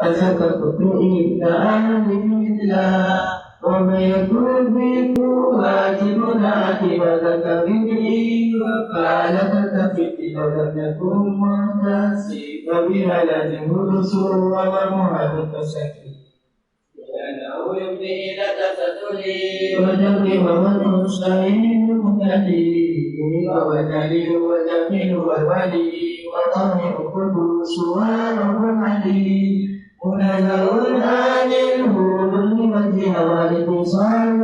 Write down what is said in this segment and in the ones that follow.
فسكت إلا بالله وما يكون بك واجب عاقبتك به وقال تلتفت ولم يكن منتسب ببلد الرسل ومعهد سكين لأنه يبدي إلى تفتلي وجبري والمستعين المهتدي والدليل والجميل والولي وطاهر القدوس ورب علي منزل عن الهدى وجه والاتصال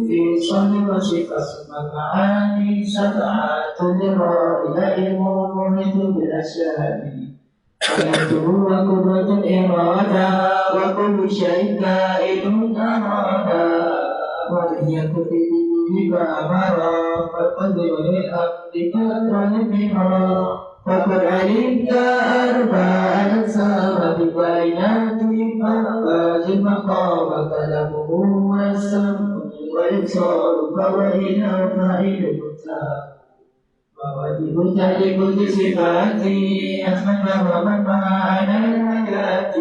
في صلب وصفة ثم معاني سبعة لرائع المؤمن بالأسباب ويده وقدرة الإرادة وكل شيء كائن أرادا وإن يكن به فأمرا فالقدر للأمر قدرا بها فقد علمت أربعة أقسام بكائنات فواجب مقام كلامه والسمع والإبصار فهو إله فاعل متهم وواجب تعريف صفاته أحمد ومن معنا الحياة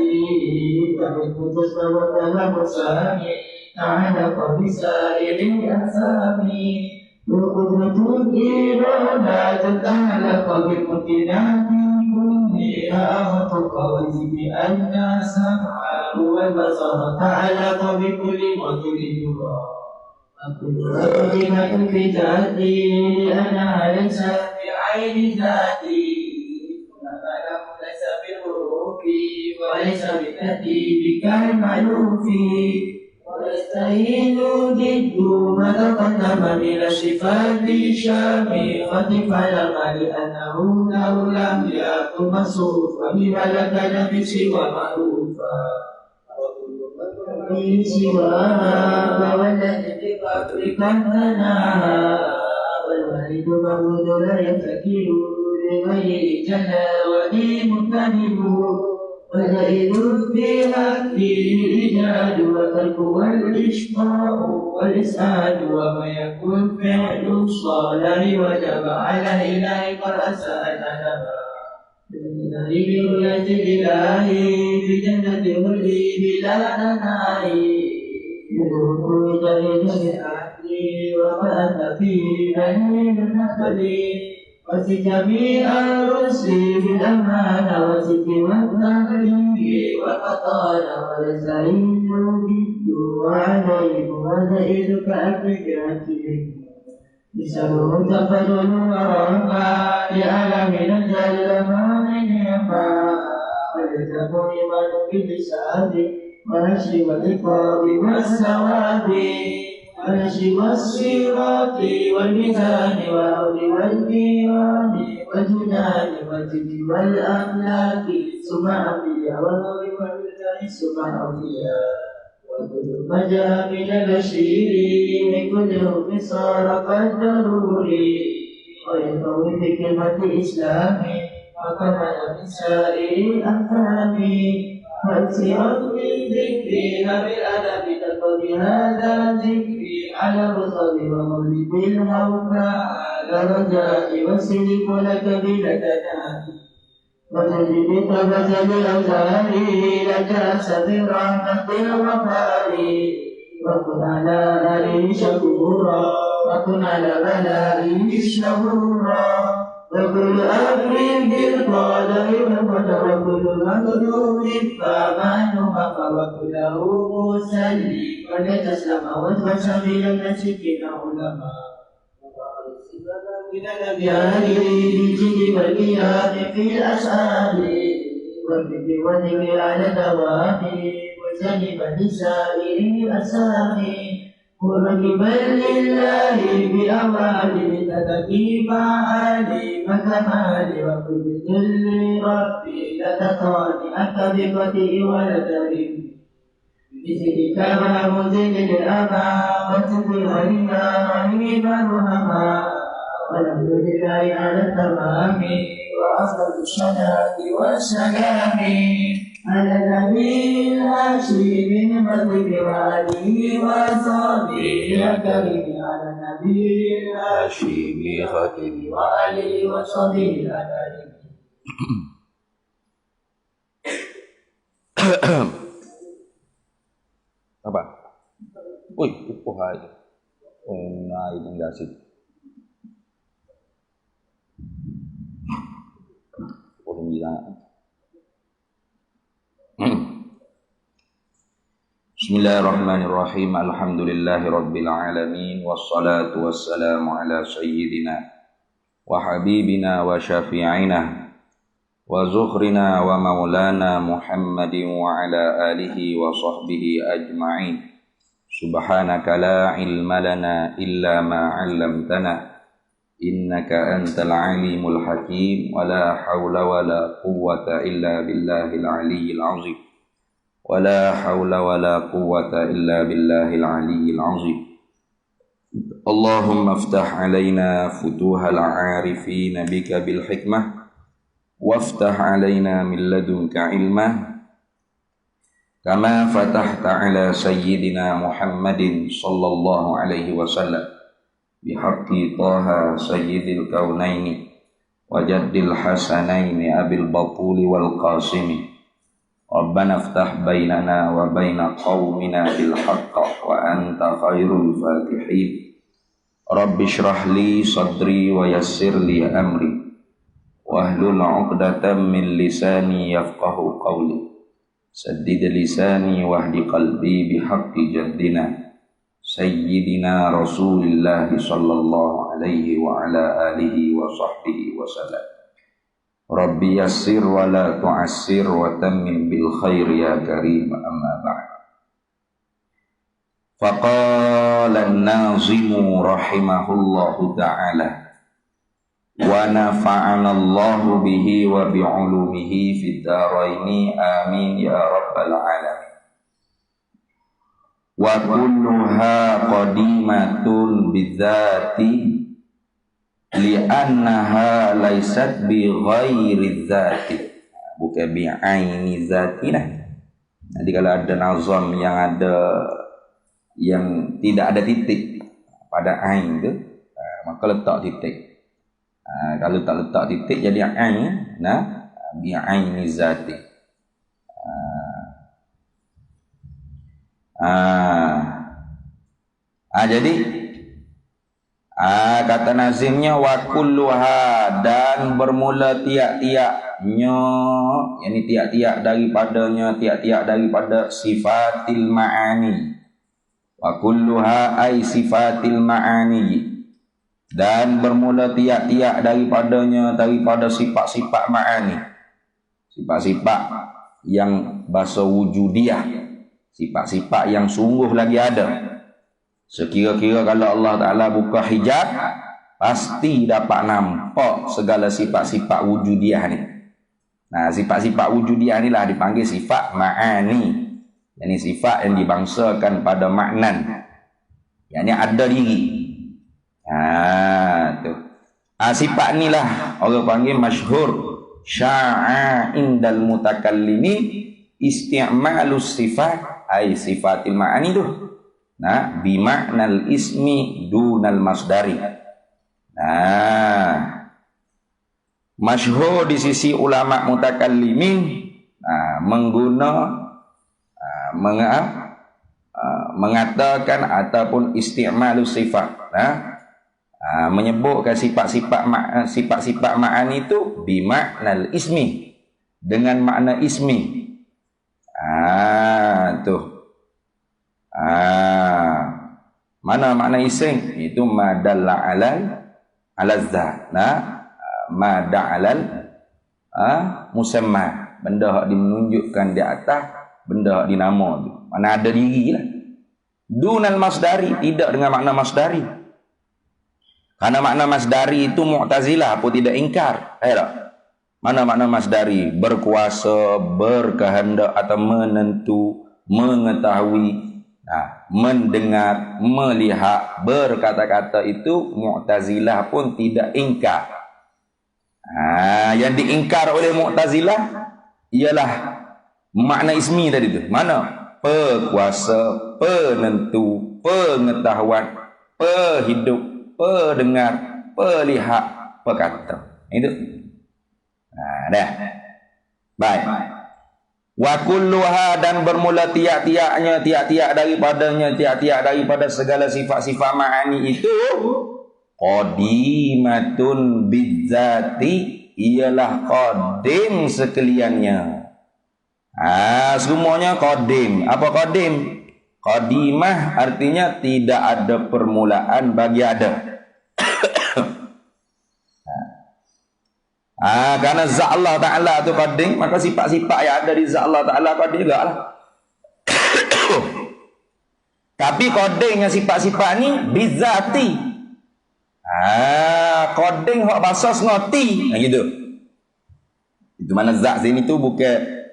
تعرف جسم وكلام سامي تعلق بسائر الأسامي وقدرة الإرادة تعلق بالممكنات كلها وتقوي بأن سمعه والبصر تعلق بكل موجود أقدمة في ذاتي أنا ليس بعين ذاتي والكلام ليس بالحروف وليس بالترتيب كالمألوف ويستهين ضد ما تقدم من الصفات الشامخة فلما لأنه لو لم يكن مصروفا ببلد بسوى معروفا من سواها فولدت بقدرك انتناها والوالد مولود لا يفتكر لغير جلا ولي مقترب وزائد فيها فيه الإيجاد والترك والإشقاء والإسعاد وما يكون فعل الصالح وجب على الإله قد أساء الأدب برؤية الإله في جنة الخلد بلا تناهي بالركوع جريد بالعدل وفأت فيه أهل النخل وسجميع الرسل بالأمانة وسك والتغليب والقطار والزعيم الجد وعليه وزائد كأفكاته بسبب تفضل ورفع لعالمنا جل ما من ينفع ويلزم إيمان بالحساب ونشر العقاب والثواب ونشر الصراط والميزان والأرض والديوان والجنان والجد والأملاك ثم أنبياء والنور والولاء ثم أولياء وكل ما جاء من البشير من كل حكم صار قد ضروري وينطوي بكلمة الإسلام وكمل من سائر الأفهام فاكثرت من ذكرها بالأدب تقضي هذا الذكر على الرسل ومولد الموتى على رجاء والصدق لك بلا تنافي وتجد تبسل الأوزار لك سبيل رحمة الغفار وكن على آله شكورا وكن على بلائه شهورا وكل أمر بالقدر وقدر وكل مقدور فأمانها فوكله مسلم ولتسلم وتبشر المسكين علماء من الأبيان بالجد والقيام في الأسئلة والذكر والذكر على الدوام وجانب لسائر الأسامي مرغبا لله بأوامر تتقي معالي وكمال وكل ذل ربي لتقاني أنت بقدر ولترم بذكرك مع مزيل الأمى وتبر لنا رحيما رحما والحمد لله على التمام وأفضل الصلاة والسلام على النبي الهاشمي من بدر وآله وصحبه الكريم على النبي الهاشمي خاتم وآله وصحبه الكريم Apa? Uy, hai. Naik enggak sih? Bismillahirrahmanirrahim. Alhamdulillahirabbil alamin wassalatu wassalamu ala sayyidina wa habibina wa syafi'ina wa zukhrina wa maulana Muhammadin wa ala alihi wa sahbihi ajma'in. Subhanaka la ilma lana illa ma 'allamtana innaka antal alimul hakim wa la hawla wa la quwwata illa billahil aliyyil azim. ولا حول ولا قوة إلا بالله العلي العظيم. اللهم افتح علينا فتوح العارفين بك بالحكمة وافتح علينا من لدنك علما كما فتحت على سيدنا محمد صلى الله عليه وسلم بحق طه سيد الكونين وجد الحسنين أبي البطول والقاسم. Rabbana aftah bainana wa baina qaumina bil haqq wa anta khairul fatihin. Rabbi shrah li sadri wa yassir li amri wahlul 'uqdatam min lisani yafqahu qawli. Saddid lisani wahdi qalbi bihaqqi jaddina sayyidina Rasulillah sallallahu alaihi wa ala alihi wa sahbihi wa sallam. Rabbi yassir wa la tu'assir wa tammim bil khair ya karim, amma ba'd. Faqala an-nazimu rahimahullahu ta'ala wa nafa'ana Allahu bihi wa bi'ulumihi fid dharaini amin ya rabbal alamin. Wa kulluha qadimatun bidzati li'annaha laysat bi ghairi dzati, bukan bi aini zatina. Jadi kalau ada nazam yang tidak ada titik pada ain itu, maka letak titik. Kalau tak letak titik jadi ain, bi aini zati. Jadi kata nazimnya wa kulluha, dan bermula tiap-tiapnya, yakni tiap-tiap daripada sifatil ma'ani. Wa kulluha ay sifatil ma'ani, dan bermula tiap-tiap daripada sifat-sifat ma'ani, sifat-sifat yang bahasa wujudiyah, sifat-sifat yang sungguh lagi ada. Sekira-kira kalau Allah Ta'ala buka hijab, pasti dapat nampak segala sifat-sifat wujudiah ni. Nah, sifat-sifat wujudiah ni lah dipanggil sifat ma'ani. Yang ni sifat yang dibangsakan pada maknan, yang ni ada diri. Tu. Sifat ni lah orang panggil masyhur sya'a indal mutakallimin isti'malus sifat ay sifatil ma'ani tu. Bima'nal ismi dunal masdari. Masyhur di sisi ulama mutakallimin mengatakan ataupun isti'malus sifat, menyebutkan sifat-sifat ma'ani itu bima'nal ismi, dengan makna ismi. Mana makna isim? Itu madalla alal zat, madallal musamma, benda hak dimenunjukkan di atas, benda hak dinama tu. Mana ada diri lah. Dunal masdari, tidak dengan makna masdari. Karena makna masdari itu Mu'tazilah pun tidak ingkar. Mana makna masdari? Berkuasa, berkehendak atau menentu, mengetahui, mendengar, melihat, berkata-kata, itu Mu'tazilah pun tidak ingkar. Yang diingkar oleh Mu'tazilah ialah makna ismi tadi tu. Mana? Pekuasa, penentu, pengetahuan, pehidup, pendengar, pelihat, pekata. Itu. Dah. Baik. Wa kulluha dan bermula tiap-tiapnya, tiap-tiap daripada segala sifat-sifat ma'ani itu qadimatun bizzati, ialah qadim sekaliannya. Semuanya qadim. Apa qadim? Qadimah artinya tidak ada permulaan bagi ada. Karena zat Allah Ta'ala itu qadim, maka sifat-sifat yang ada di zat Allah Ta'ala qadim juga lah. Tapi qadimnya sifat-sifat ni bizati. Qadim hak bahasa ngoti. Gitu. Itu mana zat sini tu bukan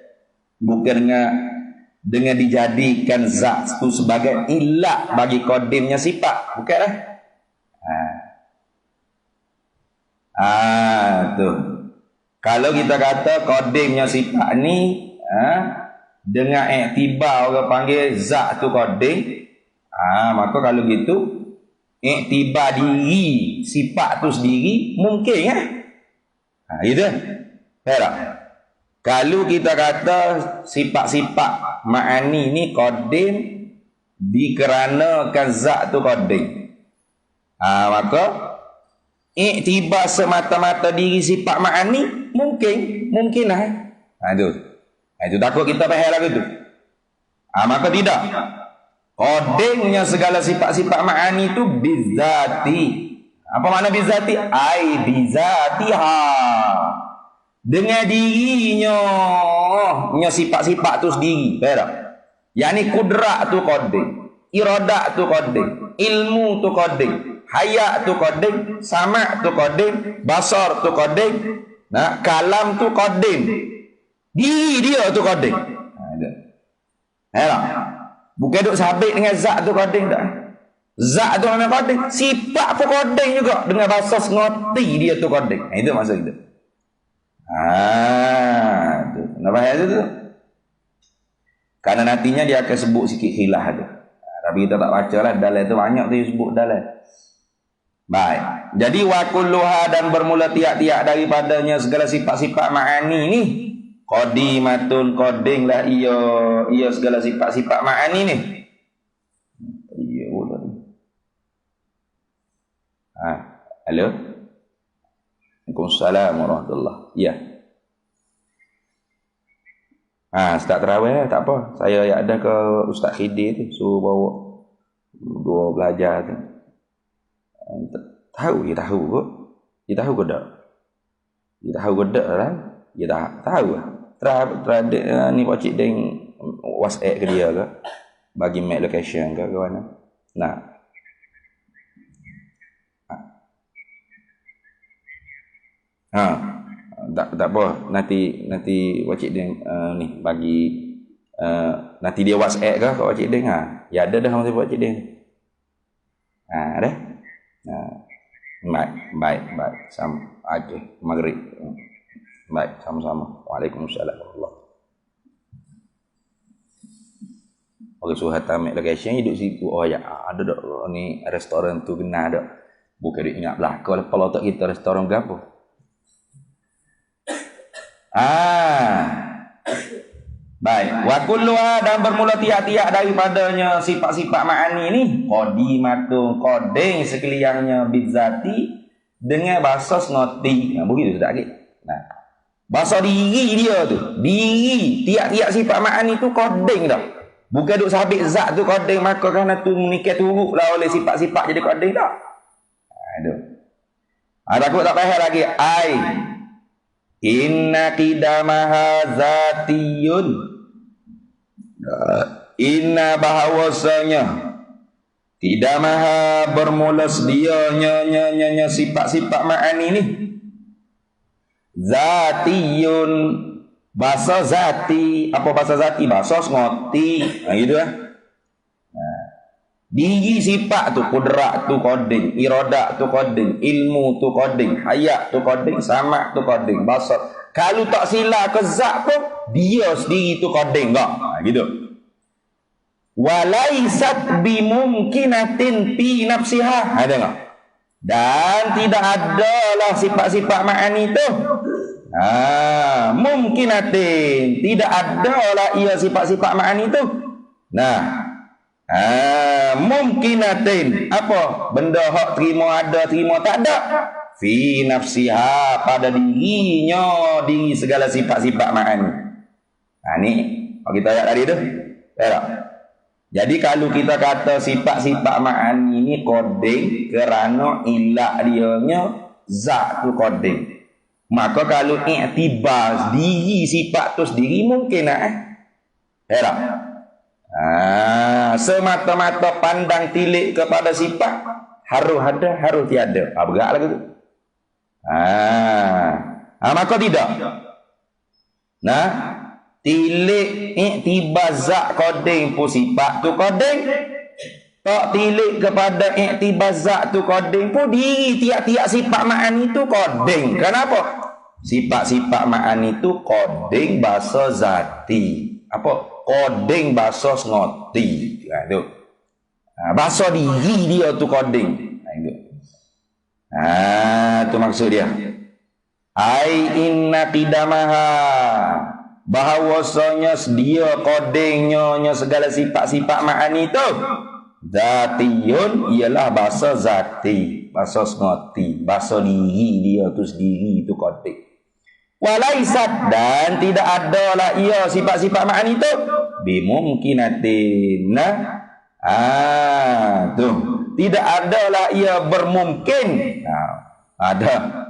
dengan dijadikan zat itu sebagai ilah bagi qadimnya sifat. Bukanlah. Tu. Kalau kita kata qadimnya sifat ni dengan iktibar orang panggil zat tu qadim, maka kalau gitu iktibar diri sifat tu sendiri mungkin gitu. Tak? Kalau kita kata sifat-sifat ma'ani ni qadim dikarenakan zat tu qadim, maka iktibar semata-mata diri sifat ma'ani mungkin lah. Itu takut kita faham lagu tu. Maka tidak. Qadimnya segala sifat-sifat ma'ani itu bizati. Apa makna bizati? Ai bizatiha. Dengan dirinya sifat-sifat tu sendiri. Faham? Yani kudrat tu qadim, iradat tu qadim, ilmu tu qadim, hayat tu qadim, sama' tu qadim, basar tu qadim, kalam tu qadim. Diri dia tu qadim. Bukan duk sabit dengan zat tu qadim tak. Zat tu memang qadim, sifat pun qadim juga dengan bahasa ngoti dia tu qadim. Itu maksud kita. Tu. Nampak ayat tu? Karena nantinya dia akan sebut sikit khilaf tu. Tapi kita tak baca lah, dalam tu banyak tu dia sebut dalam. Baik. Jadi wa kulluha dan bermula tiap-tiap daripadanya segala sifat-sifat ma'ani ni qadimatun, qadim lah ia segala sifat-sifat ma'ani ni. Iya boleh. Halo. Waalaikumsalam warahmatullahi. Ya. Start tarawih tak apa. Saya yang ada ke Ustaz Khidir tu suruh bawa dua pelajar tu. Tahu kot. Dia tahu kot tak? Dia tahu kot tak lah. Dia tak tahu lah. Terada ni pakcik deng WhatsApp ke dia ke? Bagi map location ke mana? Nah. Tak apa. Nanti pakcik deng ni bagi nanti dia WhatsApp ke pakcik deng Ya ada dah masa pakcik deng. Dah. Baik. Sama aja maghrib. Baik, sama-sama. Waalaikumsalam warahmatullahi. Orang Suhat Tamik location hidup situ. Oh ya, ada dak ni restoran tu kena dak. Bukan dia ingat belaka kalau tak kita restoran gapo. Baik. Wa kulluha dan bermula tiap-tiap daripadanya sifat-sifat ma'ani ni qadimatun, qadim sekaliannya bizzati dengan bahasa ngoti. Begitu sudah lagi. Bahasa diri dia tu. Diri tiap-tiap sifat ma'ani tu qadim dah. Bukan duk sabit zat tu qadim maka kerana tu menikah turutlah oleh sifat-sifat jadi qadim dah. Takut tak faham lagi. Inna qidamaha zatiyun. Inna bahawasanya qidamaha bermula sedianya sifat-sifat ma'ani ni zatiyun. Bahasa zati. Apa bahasa zati? Bahasa ngoti. Gitu lah. Diri sifat tu kudrat tu qadim, iradat tu qadim, ilmu tu qadim, hayat tu qadim, sama' tu qadim, basar. Kalau tak silap ke zat pun dia sendiri tu qadim tak? Gitu. Walaisat bimumkinatin fi nafsiha. Ada tak? Dan tidak adalah sifat-sifat ma'ani tu Mumkinatin, tidak ada lah ia sifat-sifat ma'ani itu. Nah, mumkinatin, apa? Benda hak terima ada, terima tak ada. Fi nafsiha, pada dirinya, diri segala sifat-sifat ma'ani. Ni kita ayat tadi tu. Tak? Jadi kalau kita kata sifat-sifat ma'ani ini koding kerana ilah dianya zat tu koding. Maka kalau i'tibar diri sifat tu sendiri mungkin tak? Semata-mata pandang tilik kepada sifat harus ada, harus tiada. Berat lah tu. Maka tidak. Nah, tilik i'tibar zat koding pun sifat tu koding. Tak tilik kepada i'tibar zat tu koding pun diri tiap-tiap sifat ma'ani tu koding. Kenapa? Sifat-sifat ma'ani tu koding bahasa zati. Apa? Koding bahasa ngoti. Tu. Bahasa diri dia tu koding. Tu maksud dia. Ai inna qidamaha, bahawasanya dia kodingnya segala sifat-sifat ma'ani tu zatiyun, ialah bahasa zati, bahasa ngoti, bahasa diri dia tu sendiri tu koding. Walaisat, dan tidak ada lah ia sifat-sifat ma'ani tu bimumkinatin. Tu tidak ada lah ia bermungkin.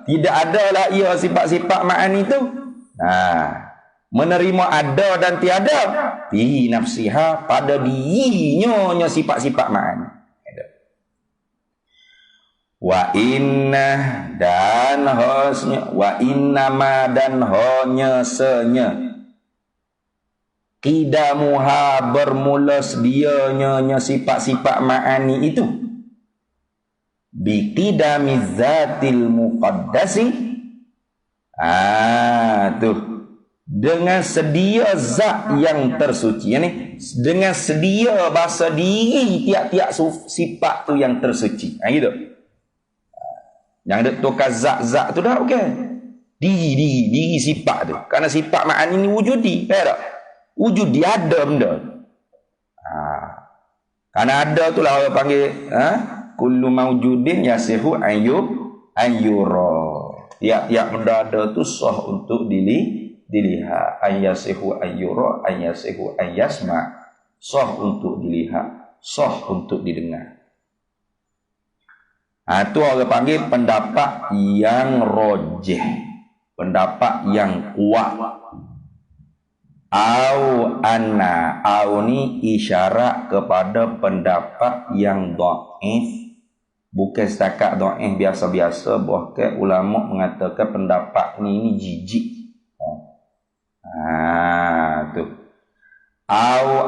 Tidak ada lah ia sifat-sifat ma'ani tu menerima ada dan tiada fi nafsiha, pada dirinya sifat-sifat ma'ani. Wa inna, dan hosnya, wa innama, dan hanya senya, qidamuha, bermula sedianya sifat-sifat ma'ani itu biqidami zatil muqaddasi. Tu dengan sedia zat yang tersuci. Dengan sedia bahasa diri tiap-tiap sifat tu yang tersuci. Gitu. Yang ada tukar zat-zat tu dah okey. Diri sifat tu. Kerana sifat ma'ani ni wujudi. Tak? Wujudi, ada benda. Kerana ada tu lah orang panggil kullu mawjudin yasihu ayyura. Tiap-tiap benda ada tu sah untuk dilihat. Ayyasihu ayyura, ayyasihu ayyasma. Sah untuk dilihat, sah untuk didengar. Itu orang panggil pendapat yang rojih, pendapat yang kuat. Au ni isyarat kepada pendapat yang dhaif. Bukan setakat dhaif biasa-biasa, bahkan ulama mengatakan pendapat ni jijik. Tu.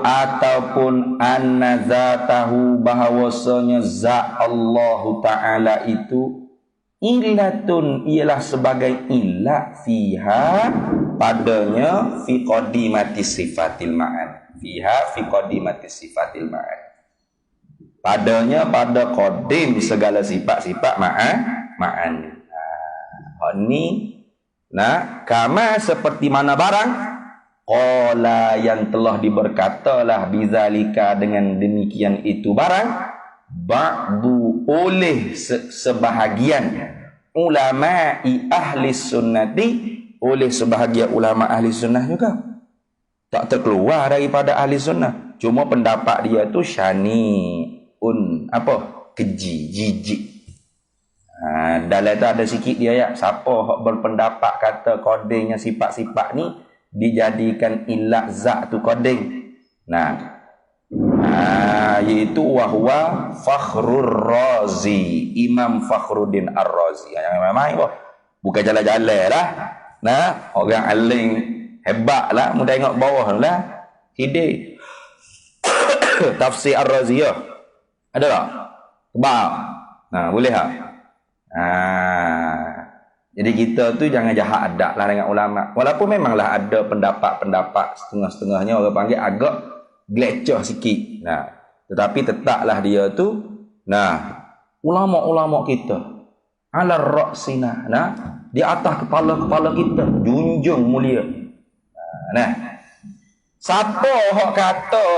Ataupun anna zatahu, bahawasanya zat Allah Ta'ala itu illatun, ialah sebagai illat fiha, padanya fi qadimati sifatil ma'an. Fiha fi qadimati sifatil ma'an, padanya pada qadim segala sifat-sifat ma'an. Ini kama seperti mana barang qala yang telah diberkatalah bizalika, dengan demikian itu barang, ba'du, oleh sebahagian ulama'i ahli sunnati, oleh sebahagian ulama ahli sunnah juga. Tak terkeluar daripada ahli sunnah, cuma pendapat dia tu syani'un, keji, jijik. Dalam tu ada sikit dia ya, siapa yang berpendapat kata kodingnya sifat-sifat ni dijadikan ilat zat tu koding. Iaitu wahwa Fakhrur Razi, Imam Fakhruddin Ar-Razi. Yang memang bukan jalan-jalan lah. Orang alim hebat lah, mudah tengok bawah lah. Hidik tafsir Ar-Razi ya. Ada tak? Kebab. Boleh tak? Jadi kita tu jangan jahat adab lah dengan ulama. Walaupun memanglah ada pendapat-pendapat setengah-setengahnya orang panggil agak gleceh sikit. Tetapi tetaplah dia tu ulama-ulama kita ala ra'sina di atas kepala-kepala kita, junjung mulia. Nah, siapa hok kata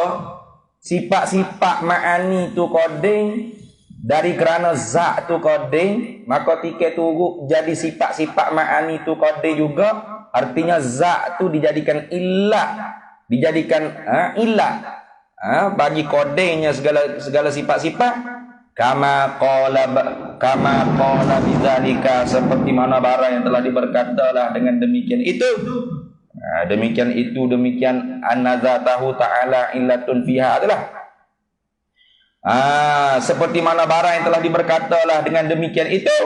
sifat-sifat ma'ani tu koding dari kerana zat tu koding, maka tiket tu jadi sifat-sifat ma'ani tu koding juga, artinya zat tu dijadikan ilah, bagi kodingnya segala sifat-sifat. Kama qala bidzalika, seperti mana barang yang telah diberkatalah dengan demikian itu. Demikian annazatahu ta'ala illatun fiha adalah. Seperti mana barang yang telah diberkatalah dengan demikian itu.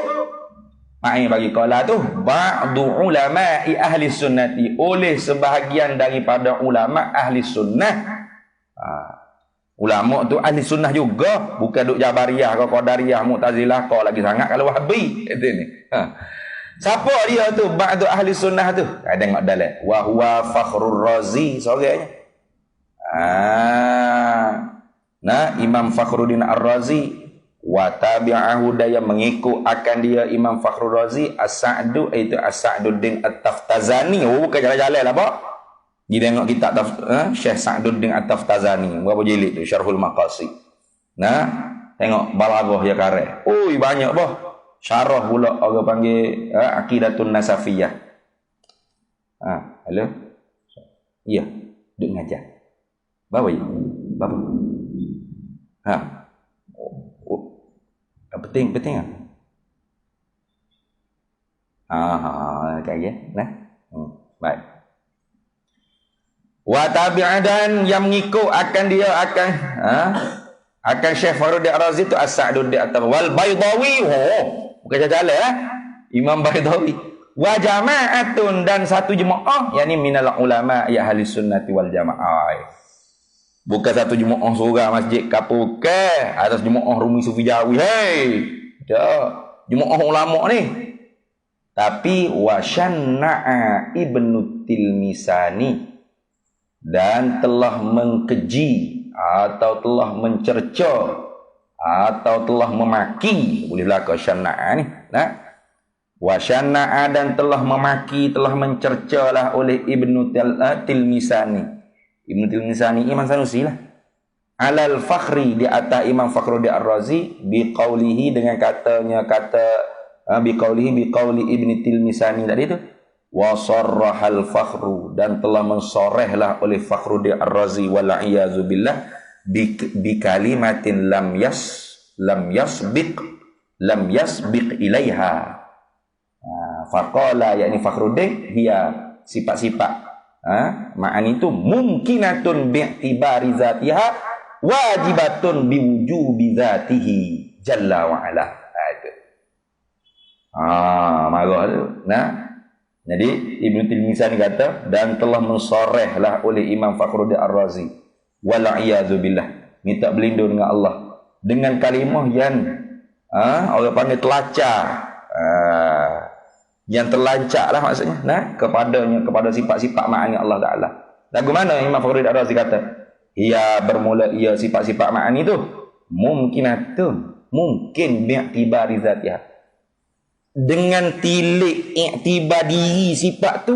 Ma'i bagi qala tu ba'du ulama'i ahli sunnati, oleh sebahagian daripada ulama ahli sunnah. Ulama tu ahli sunnah juga, bukan duk Jabariyah ke Qadariyah, Mu'tazilah kau lagi sangat kalau Wahabi itu ni. Siapa dia tu ba'du ahli sunnah tu? Tengok dalam wa huwa Fakhrur Razi seorangnya. Nah, Imam Fakhruddin Ar-Razi wa tabi'ahu, daya mengikut akan dia Imam Fakhrur Razi As-Sa'du, iaitu As-Sa'duddin At-Taftazani. Bukan jalan-jalan lah pak. Dia tengok kitab Syekh Sa'duddin At-Taftazani, berapa jilid tu, Syarhul Maqasid. Nah, tengok balaghah ya kareh. Oi, banyak bah. Syarah pula orang panggil Aqidatun Nasafiyah. Halo. Ya, duk ngajar. Bawa ya. Bapa. Penting kayak nah. Baik. Wa tabi'adan, yang mengikut akan dia akan Syekh Fakhruddin Ar-Razi tu As-Sa'duddin wal Baydawi. Bukan jalan Imam Baydawi. Wa jama'atun, dan satu jemaah, yakni minal ulama ya ahli sunnati wal jamaah. Bukan satu jemaah surah masjid Kapuke, atas jemaah Rumi Sufi Jawi. Jemaah ulama ni. Tapi wa syanna'a Ibnu Tilmisani, dan telah mengkeji atau telah mencerca atau telah memaki, boleh belaka syana'a ni, nah. Wa syana'a, dan telah memaki, telah mencercalah oleh Ibnu Tilmisani. Ibnu Tilmisani Imam Sanusi lah. Alal Fakhri, di atas Imam Fakhruddin Ar-Razi, biqaulihi, dengan biqaulihi Ibnu Tilmisani tadi tu. Wa sarrahal Fakhru, dan telah mensorehlah oleh Fakhruddin Ar-Razi wal-iyazu billah bi kalimatin lam yasbiq ilaiha. Faqala, yakni Fakhruddin, hiya sifat-sifat ma'ani itu mungkinatun bi'tibari zatiha wajibatun biwujubi zatihi jalla wa ala. Marah tu. Nah, jadi Ibnu Tilmisani kata, dan telah mensorehlah oleh Imam Fakhruddin Ar-Razi wal-iyazu billah, minta berlindung dengan Allah dengan kalimah yang orang panggil telacak, yang terlancak lah maksudnya, nah, kepada sifat-sifat ma'ani Allah Ta'ala. Lagu mana Imam Fakhruddin Ar-Razi kata ia bermula, ia sifat-sifat ma'ani tu mungkinatun, mungkin bi'tibari zatiha, dengan tilik iktibar diri sifat tu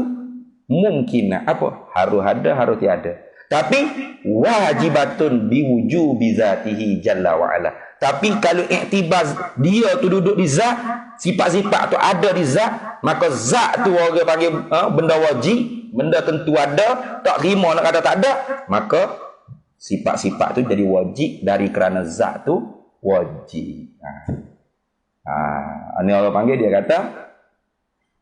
mungkin apa? Harus ada, harus tiada. Tapi wajibatun biwujubi zatihi jalla wa ala. Tapi kalau iktibar dia tu duduk di zat, sifat-sifat tu ada di zat, maka zat tu orang panggil benda wajib, benda tentu ada, tak terima nak kata tak ada, maka sifat-sifat tu jadi wajib dari kerana zat tu wajib. Ini orang panggil, dia kata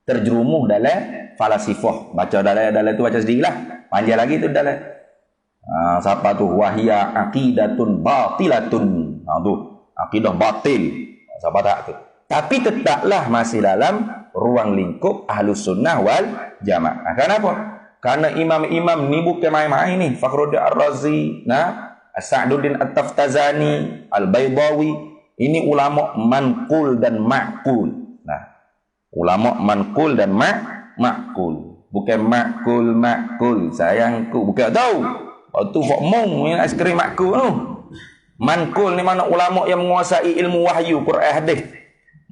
terjerumus dalam falasifah. Baca dalam tu baca sendirilah. Panjang lagi tu dalam. Siapa tu? Wahia aqidatun batilatun. Tu akidah batil. Siapa tak tu? Tapi tetaplah masih dalam ruang lingkup Ahlus Sunnah wal Jamaah. Kenapa? Karena imam-imam ni bukan main-main ni. Fakhruddin Ar-Razi, As-Sa'duddin At-Taftazani, Al-Baydawi. Ini ulama manqul dan ma'qul. Nah, ulama manqul dan ma'qul. Bukan ma'qul. Sayangku, bukan tahu. Waktu fokmong yang aiskrim ma'qul tu. Manqul ni mana ulama yang menguasai ilmu wahyu Quran hadis.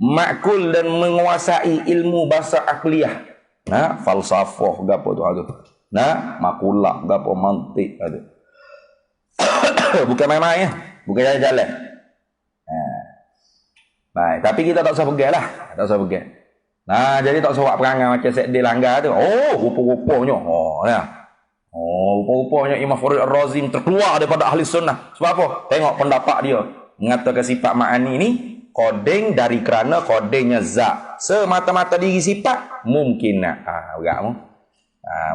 makul dan menguasai ilmu bahasa akliyah. Nah, falsafah gapo tu ada. Nah, makulah gapo mantik ada. Bukan main-main ya, bukan jalan-jalan. Baik, tapi kita tak usah pergi lah, tak usah pergi. Nah, jadi tak usah buat perangai macam sekde langgar tu. Oh, rupa-rupanya. Rupa-rupanya Imam Farid Ar-Razi terkeluar daripada ahli sunnah. Sebab apa? Tengok pendapat dia mengatakan sifat ma'ani ni koding dari kerana kodingnya zat. Semata-mata diri sifat mungkin nak. Beratmu.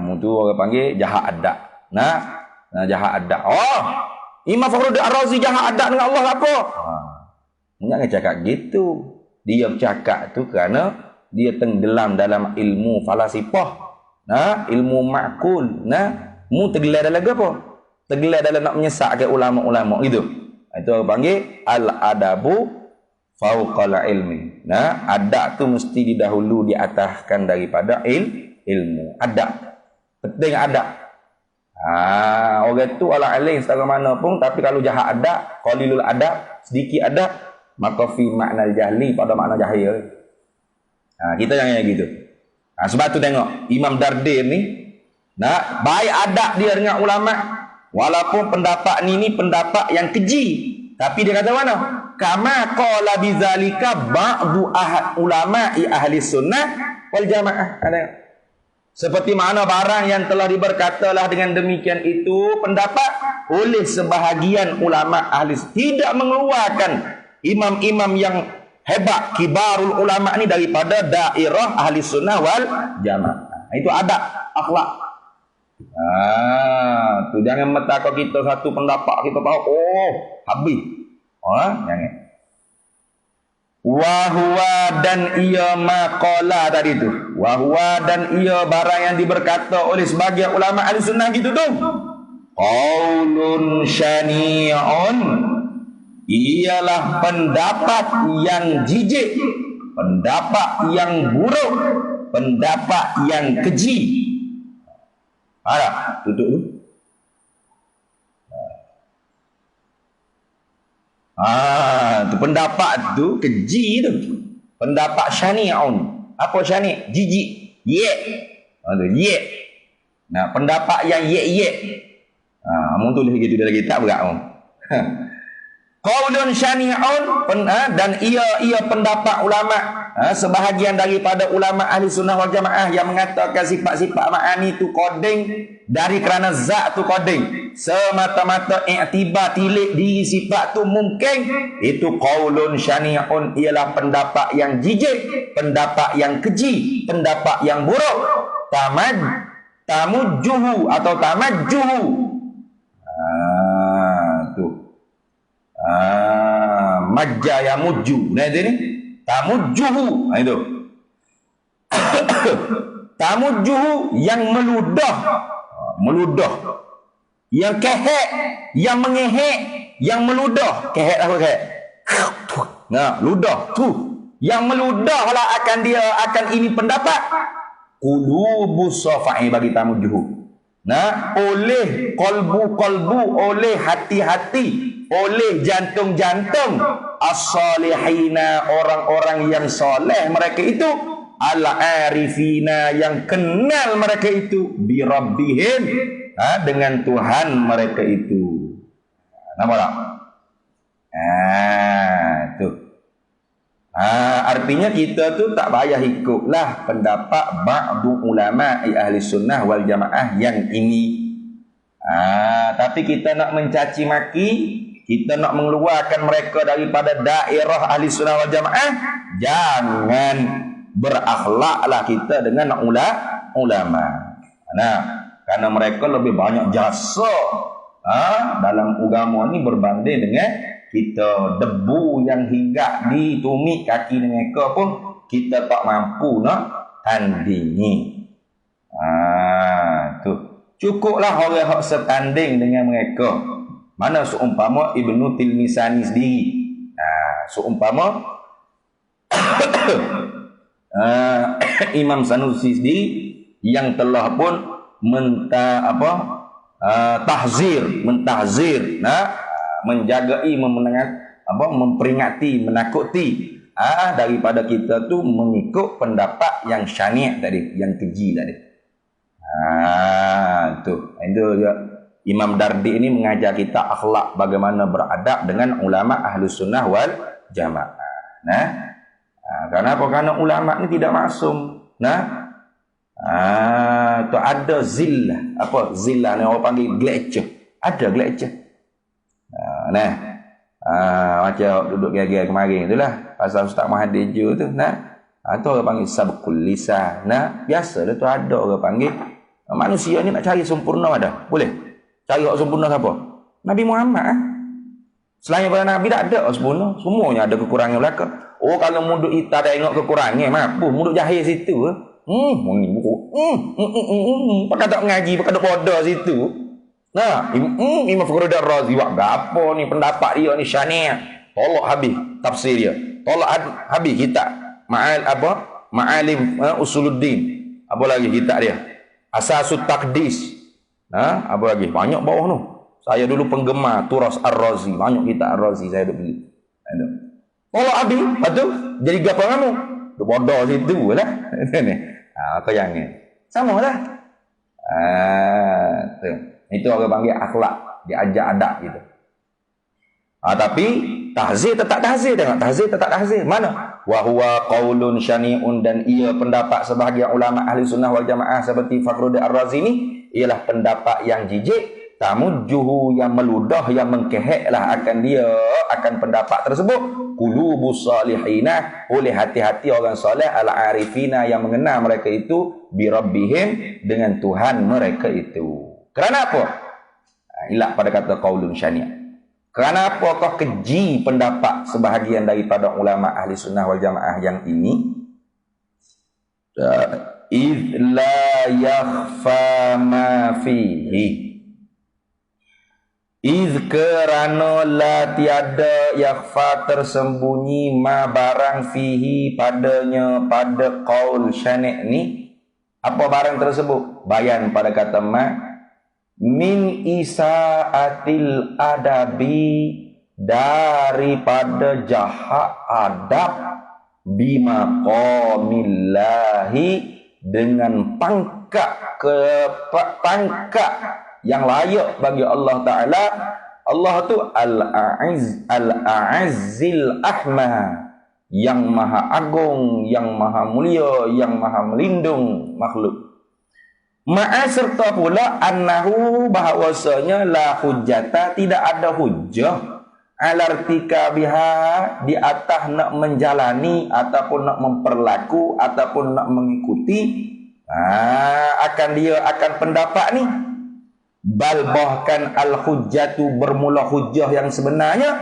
Mu tu orang panggil jahat adat. Nah, jahat adat. Oh, Imam Farid Ar-Razi jahat adat dengan Allah apa? Jangan cakap gitu. Dia bercakap tu kerana dia tenggelam dalam ilmu falasifah. Ilmu ma'kul. Mu tergelar dalam apa? Tergelar dalam nak menyesatkan ulama-ulama gitu. Itu orang panggil al-adabu fauqal ilmi. Adab tu mesti didahulu diataskan daripada ilmu. Adab. Penting adab. Orang tu ala alim setara mana pun, tapi kalau jahat adab, qalilul adab, sedikit adab, maka fi makna jahli, pada makna jahil. Kita jangan gitu. Sebab tu tengok Imam Dardir ni, baik adab dia dengan ulama, walaupun pendapat ni pendapat yang keji, tapi dia kata mana? Kama qala bizalika ba'du ulama'i ahli sunnah wal jamaah. Seperti mana barang yang telah diberkatalah dengan demikian itu pendapat oleh sebahagian ulama ahli, tidak mengeluarkan imam-imam yang hebat kibarul ulama ni daripada dairah ahli sunnah wal jamaah. Itu adab, akhlak. Tu jangan metakau kita satu pendapat kita tahu habis. Jangan. Wahwa dan ia maqala tadi tu. Wahwa dan ia barang yang diberkata oleh sebagian ulama ahli sunnah gitu tu. Qaulun syani'un, ialah pendapat yang jijik, pendapat yang buruk, pendapat yang keji. Tutup tu. Tu pendapat tu keji tu. Pendapat syani'un. Apa syani'? Jijik. Yek. Pendapat yang yek. Mu tulis gitu dalam kitab berat mu. Qaulun syani'un, dan ia pendapat ulama, sebahagian daripada ulama ahli sunnah wal jamaah yang mengatakan sifat-sifat ma'ani tu koding dari kerana zat tu koding, semata-mata i'tibar tilik diri sifat tu mungkin. Itu qaulun syani'un, ialah pendapat yang jijik, pendapat yang keji, pendapat yang buruk. Tamujjuhu atau tamajjuhu. Majja ya mujju. Itu ni tamujjuhu. Itu tamujjuhu yang meludah, yang kehek, yang mengehek, yang meludah. Kehek apa kehek? Ludah tu yang meludah lah akan dia akan ini pendapat. Qulubus safa'i bagi tamujjuhu. Oleh kolbu, oleh hati-hati, oleh jantung-jantung as-salihina, orang-orang yang soleh mereka itu, al-arifina, yang kenal mereka itu, bi rabbihim, dengan Tuhan mereka itu. Nampak tak? Tu. Artinya kita tu tak payah ikutlah pendapat ba'du ulama ahli sunnah wal jamaah yang ini. Tapi kita nak mencaci maki, kita nak mengeluarkan mereka daripada daerah ahli sunnah wal jamaah, jangan berakhlaklah kita dengan ulama. Karena mereka lebih banyak jasa dalam agama ni berbanding dengan kita. Debu yang hinggap di tumit kaki mereka pun kita tak mampu nak tandingi. Tu cukuplah orang hak setanding dengan mereka. Mana seumpama Ibnu Tilmisani sendiri. Seumpama Imam Sanusi sendiri yang telah pun mentahzir, menjagai, memperingati, menakuti daripada kita tu mengikut pendapat yang syani' tadi, yang keji tadi. Tu. Itu dia. Imam Dardi ini mengajar kita akhlak bagaimana beradab dengan ulama Ahlus Sunnah wal Jamaah. Kenapa? Karena ulama ni tidak maksum. Tu ada zillah. Apa zillah ni orang panggil glitch. Ada glitch. Macam duduk gaya-gaya kemarin itulah pasal Ustaz Mahathir tu. Tu orang panggil sabqul lisan. Biasalah tu ada orang panggil. Manusia ni nak cari sempurna ada. Boleh? Cari orang sempurna siapa? Nabi Muhammad. Selain daripada Nabi tak ada orang sempurna. Semuanya ada kekurangan belakang. Kalau muduk kita tengok kekurangan, mampu muduk jahil situ. Ni buku. Pakai tak mengaji, pakai tak bodoh situ. Imam Fakhruddin Razi buat apa ni pendapat dia ni syani'. Tolak habis tafsir dia. Tolak habis kitab Ma'alim Usuluddin. Apa lagi kitab dia? Asasut Taqdis. Apa lagi? Banyak bawah tu. Saya dulu penggemar Turas Ar-Razi. Banyak kitab Ar-Razi saya duk beli. Tolak habis, lepas tu jadi gapo kamu? Duk bodoh situ lah. Kau jangan. Sama lah. Itu orang panggil akhlak, diajak adab gitu. Tapi tahzir tetap tahzir, tengok tahzir tetap tahzir. Mana? Wa huwa qaulun syani'un, dan ia pendapat sebahagian ulama ahli sunnah wal jamaah seperti Fakhruddin Ar-Razi ini ialah pendapat yang jijik, tamujjuhu, yang meludah, yang mengkeheklah akan dia, akan pendapat tersebut. Qulubus salihina, oleh hati-hati orang soleh, al-arifina, yang mengenal mereka itu, bi rabbihim, dengan Tuhan mereka itu. Kerana apa? Ilah pada kata qaulun syani'. Kerana apa kau keji pendapat sebahagian daripada ulama ahli sunnah wal jamaah yang ini? Idh la yakhfa ma fihi. Idh kerana la tiada yakhfa tersembunyi ma barang fihi padanya, pada qaul syani' ni. Apa barang tersebut? Bayan pada kata ma, min isaatil adabi, daripada jahat adab, bima qamillahi, dengan pangkat yang layak bagi Allah Ta'ala. Allah tu al-a'azzil ahma, yang maha agung, yang maha mulia, yang maha melindung makhluk. Ma'a serta pula annahu, bahawasanya la hujjata, tidak ada hujjah, alartika biha, di atas nak menjalani ataupun nak memperlaku ataupun nak mengikuti akan dia, akan pendapat ni. Bal bahkan al hujjatu, bermula hujjah yang sebenarnya,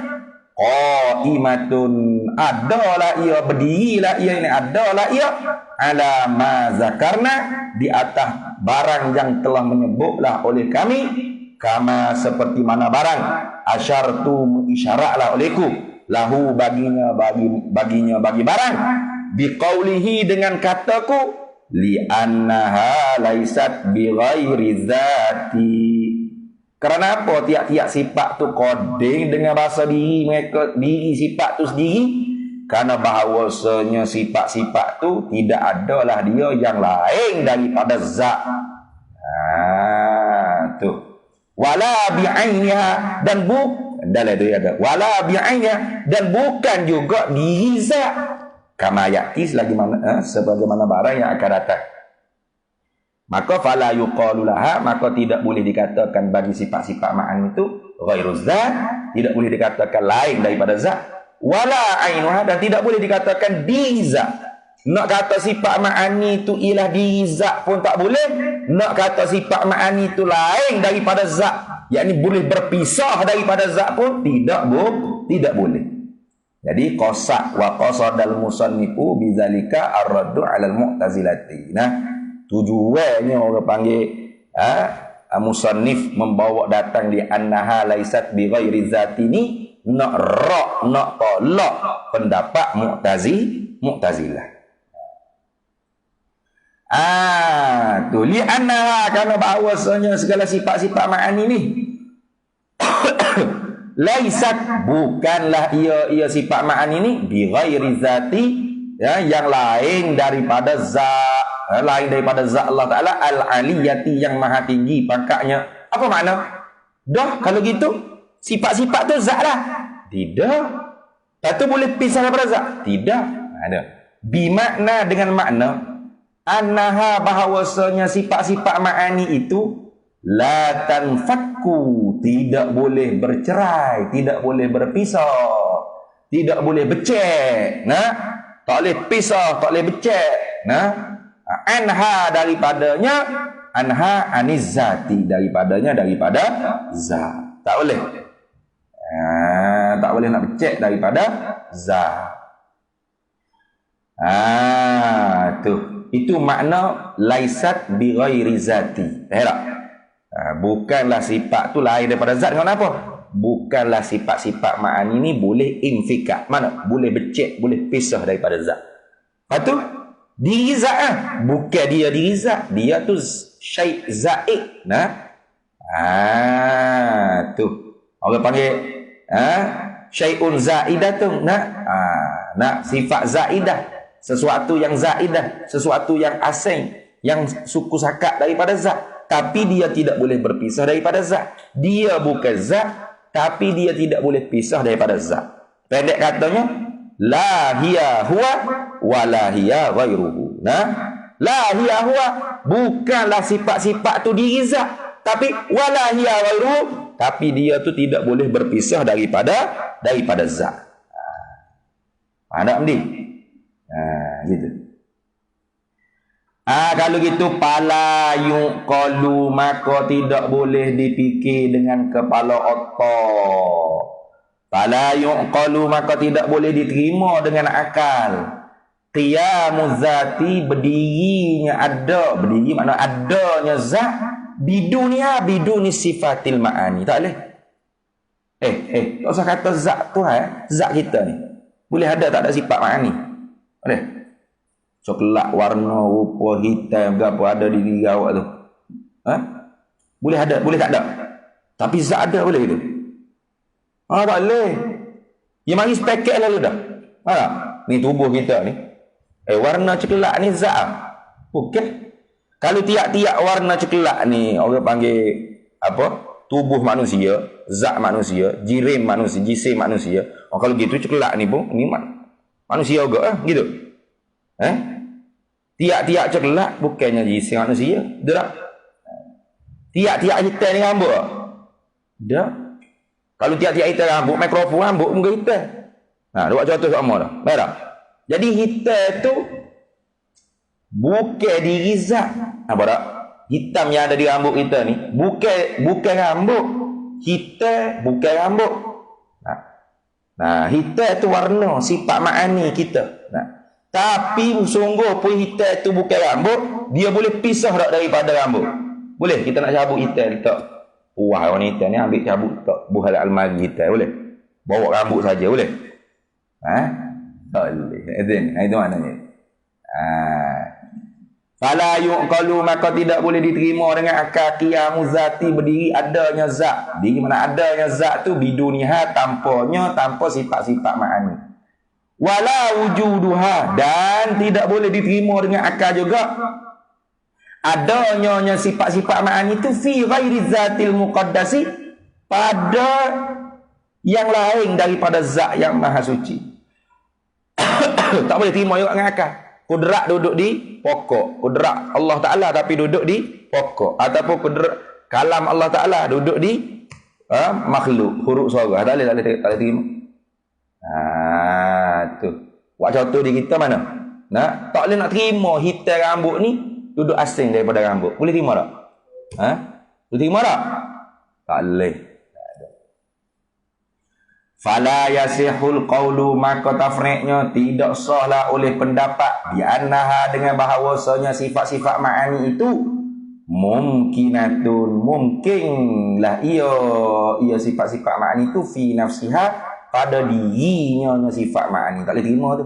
qaimatun, adalah ia, berdirilah ia, ini adalah ia, ala ma zakarna, di atas barang yang telah menyebutlah oleh kami, kama, seperti mana barang, asyartu, mengisyaratlah olehku, lahu, baginya bagi barang, biqaulihi, dengan kataku, li'annaha laisat bighairi zati. Kerana apa? Tiap-tiap sifat tu koding dengan bahasa diri mereka, diri sifat tu sendiri. Karena bahawasanya sifat-sifat tu tidak adalah dia yang lain daripada zat. Tu. Wala bi'ainiha, dan dalam itu ada wala bi'ainiha, dan bukan juga diri zat. Kama ya'ti, sebagaimana barang yang akan datang. Maka fala yuqalu laha, maka tidak boleh dikatakan bagi sifat-sifat ma'an itu ghairu zat, tidak boleh dikatakan lain daripada zat. Wala ainuha, dan tidak boleh dikatakan diri zat. Nak kata sifat ma'ani itu ialah diri zat pun tak boleh. Nak kata sifat ma'ani itu lain daripada zat, yakni boleh berpisah daripada zat pun tidak boleh. Jadi qasak wa qasadal musannifu bidzalika ar-raddu 'alal mu'tazilati. Tujuannya orang panggil musannif membawa datang di annaha laisat bi ghairi zati ini, nak tolak pendapat Mu'tazilah. Tu li annaha, karena bahawasanya segala sifat-sifat ma'ani ni laisat bukanlah ia sifat ma'ani ni bi ghairi zati, ya, yang lain daripada zat, lain daripada zat Allah Taala al-aliyati yang maha tinggi pangkatnya. Apa makna? Dah kalau gitu sifat-sifat tu zat lah. Tidak. Tak tu boleh pisah daripada zat? Tidak. Ada. Bi makna dengan makna annaha bahawasanya sifat-sifat ma'ani itu la tanfakku, tidak boleh bercerai, tidak boleh berpisah, tidak boleh becek, nah, tak boleh pisah, tak boleh becek, nah, anha daripadanya, anha anizzati daripadanya, daripada zat, tak boleh, tak boleh nak becek daripada zat. Tu itu makna laisat bi ghairi zati. Bukanlah sifat tu lain daripada zat. Kenapa? Bukanlah sifat-sifat ma'ani ni boleh infikak. Mana? Boleh becek, boleh pisah daripada zat. Lepas tu, diri zat lah. Bukan dia diri zat. Dia tu syai' zaid. Nah. Tu. Orang panggil syai'un zaidatun. Nah, sifat zaidah. Sesuatu yang zaidah. Sesuatu yang asing. Yang suku sakat daripada zat. Tapi dia tidak boleh berpisah daripada zat. Dia bukan zat, tapi dia tidak boleh pisah daripada zat. Pendek katanya, la hiya huwa wa la hiya ghairuhu. Nah, la hiya huwa, bukanlah sifat-sifat tu diri zat, tapi wa la hiya ghairuhu, tapi dia tu tidak boleh berpisah daripada zat. Ada ni? Gitu. Kalau gitu pala yuqalu, maka tidak boleh dipikir dengan kepala otak. Pala yuqalu, maka tidak boleh diterima dengan akal. Qiyamuz zati, berdirinya ada, berdiri makna adanya zat biduni sifatil ma'ani. Tak boleh. Tak usah kata zat tu, zat kita ni. Boleh ada tak ada sifat ma'ani? Boleh. Coklat, warna, rupa, hitam, berapa ada di diri awak tu. Boleh ada, boleh tak ada. Tapi zat ada, boleh gitu. Tak boleh. Ya mari sepaket lalu dah. Ni tubuh kita ni. Warna coklat ni zat. Bukan. Kalau tiap-tiap warna coklat ni, orang panggil apa? Tubuh manusia, zat manusia, jisim manusia. Kalau gitu coklat ni pun, ni manusia juga gitu. Tiap-tiap coklat bukannya jisim manusia. Dah. Tiap-tiap hitam ni rambut. Dah. Kalau tiap-tiap hitam rambut, mikrofon rambut mungkin hitam. Buat contoh sama dah. Baik tak? Jadi hitam tu bukan diri zat. Apa tak? Hitam yang ada di rambut kita ni bukan rambut. Hitam bukan rambut. Hitam tu warna, sifat ma'ani kita. Tapi sungguh pun hitam tu bukan rambut, dia boleh pisah tak daripada rambut. Boleh kita nak cabut hitam tak? Wah, orang hitam ni ambil cabut tak buah almari hitam, boleh. Bawa rambut saja boleh. Boleh. Itu maknanya. Fala yuqalu, maka tidak boleh diterima dengan akal qiyamuz zati, berdiri adanya zat. Di mana adanya zat tu biduniha, tanpa sifat-sifat ma'ani. Wala wujuduha, dan tidak boleh diterima dengan akal juga adanya sifat-sifat ma'ani itu fi ghairi zatil muqaddasi, pada yang lain daripada zat yang maha suci. Tak boleh terima juga dengan akal. Kudrat duduk di pokok, kudrat Allah Ta'ala tapi duduk di pokok, ataupun kudrat kalam Allah Ta'ala duduk di makhluk, huruf suara. Tak boleh terima. Tu. Buat contoh di kita mana? Tak boleh nak terima hitam rambut ni duduk asing daripada rambut. Boleh terima tak? Boleh terima tak? Tak boleh. Fala yasihul qawlu, maka tafriqnya tidak sahlah oleh pendapat bi annaha, dengan bahawasanya sifat-sifat ma'ani itu mungkinatun, mungkinlah ia sifat-sifat ma'ani itu fi nafsiha, pada dirinya sifat ma'ani. Tak boleh terima tu.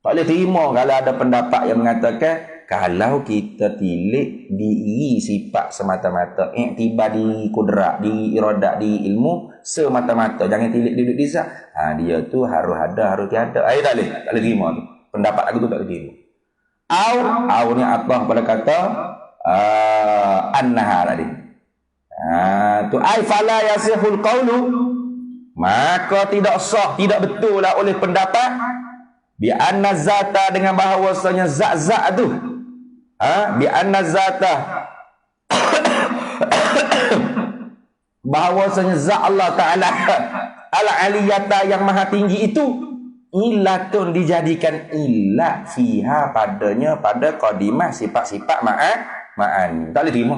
Tak boleh terima kalau ada pendapat yang mengatakan kalau kita tilik diri sifat semata-mata, iktibar di kudrat, di iradat, di ilmu semata-mata, jangan tilik duduk di zat. Dia tu harus ada, harus tiada. Tak boleh terima tu. Pendapat aku tu tak boleh terima. Au ni apa pada kata annaha tadi. Tu ai fala yasihul qaulu, maka tidak sah, tidak betul lah oleh pendapat bi anna zata, dengan bahawasanya zat-zat tu bi anna zata bahawasanya zat Allah Ta'ala al-aliyata yang maha tinggi itu ilatun, dijadikan ilat fiha padanya, pada qadimah sifat-sifat ma'ani. Tak boleh terima.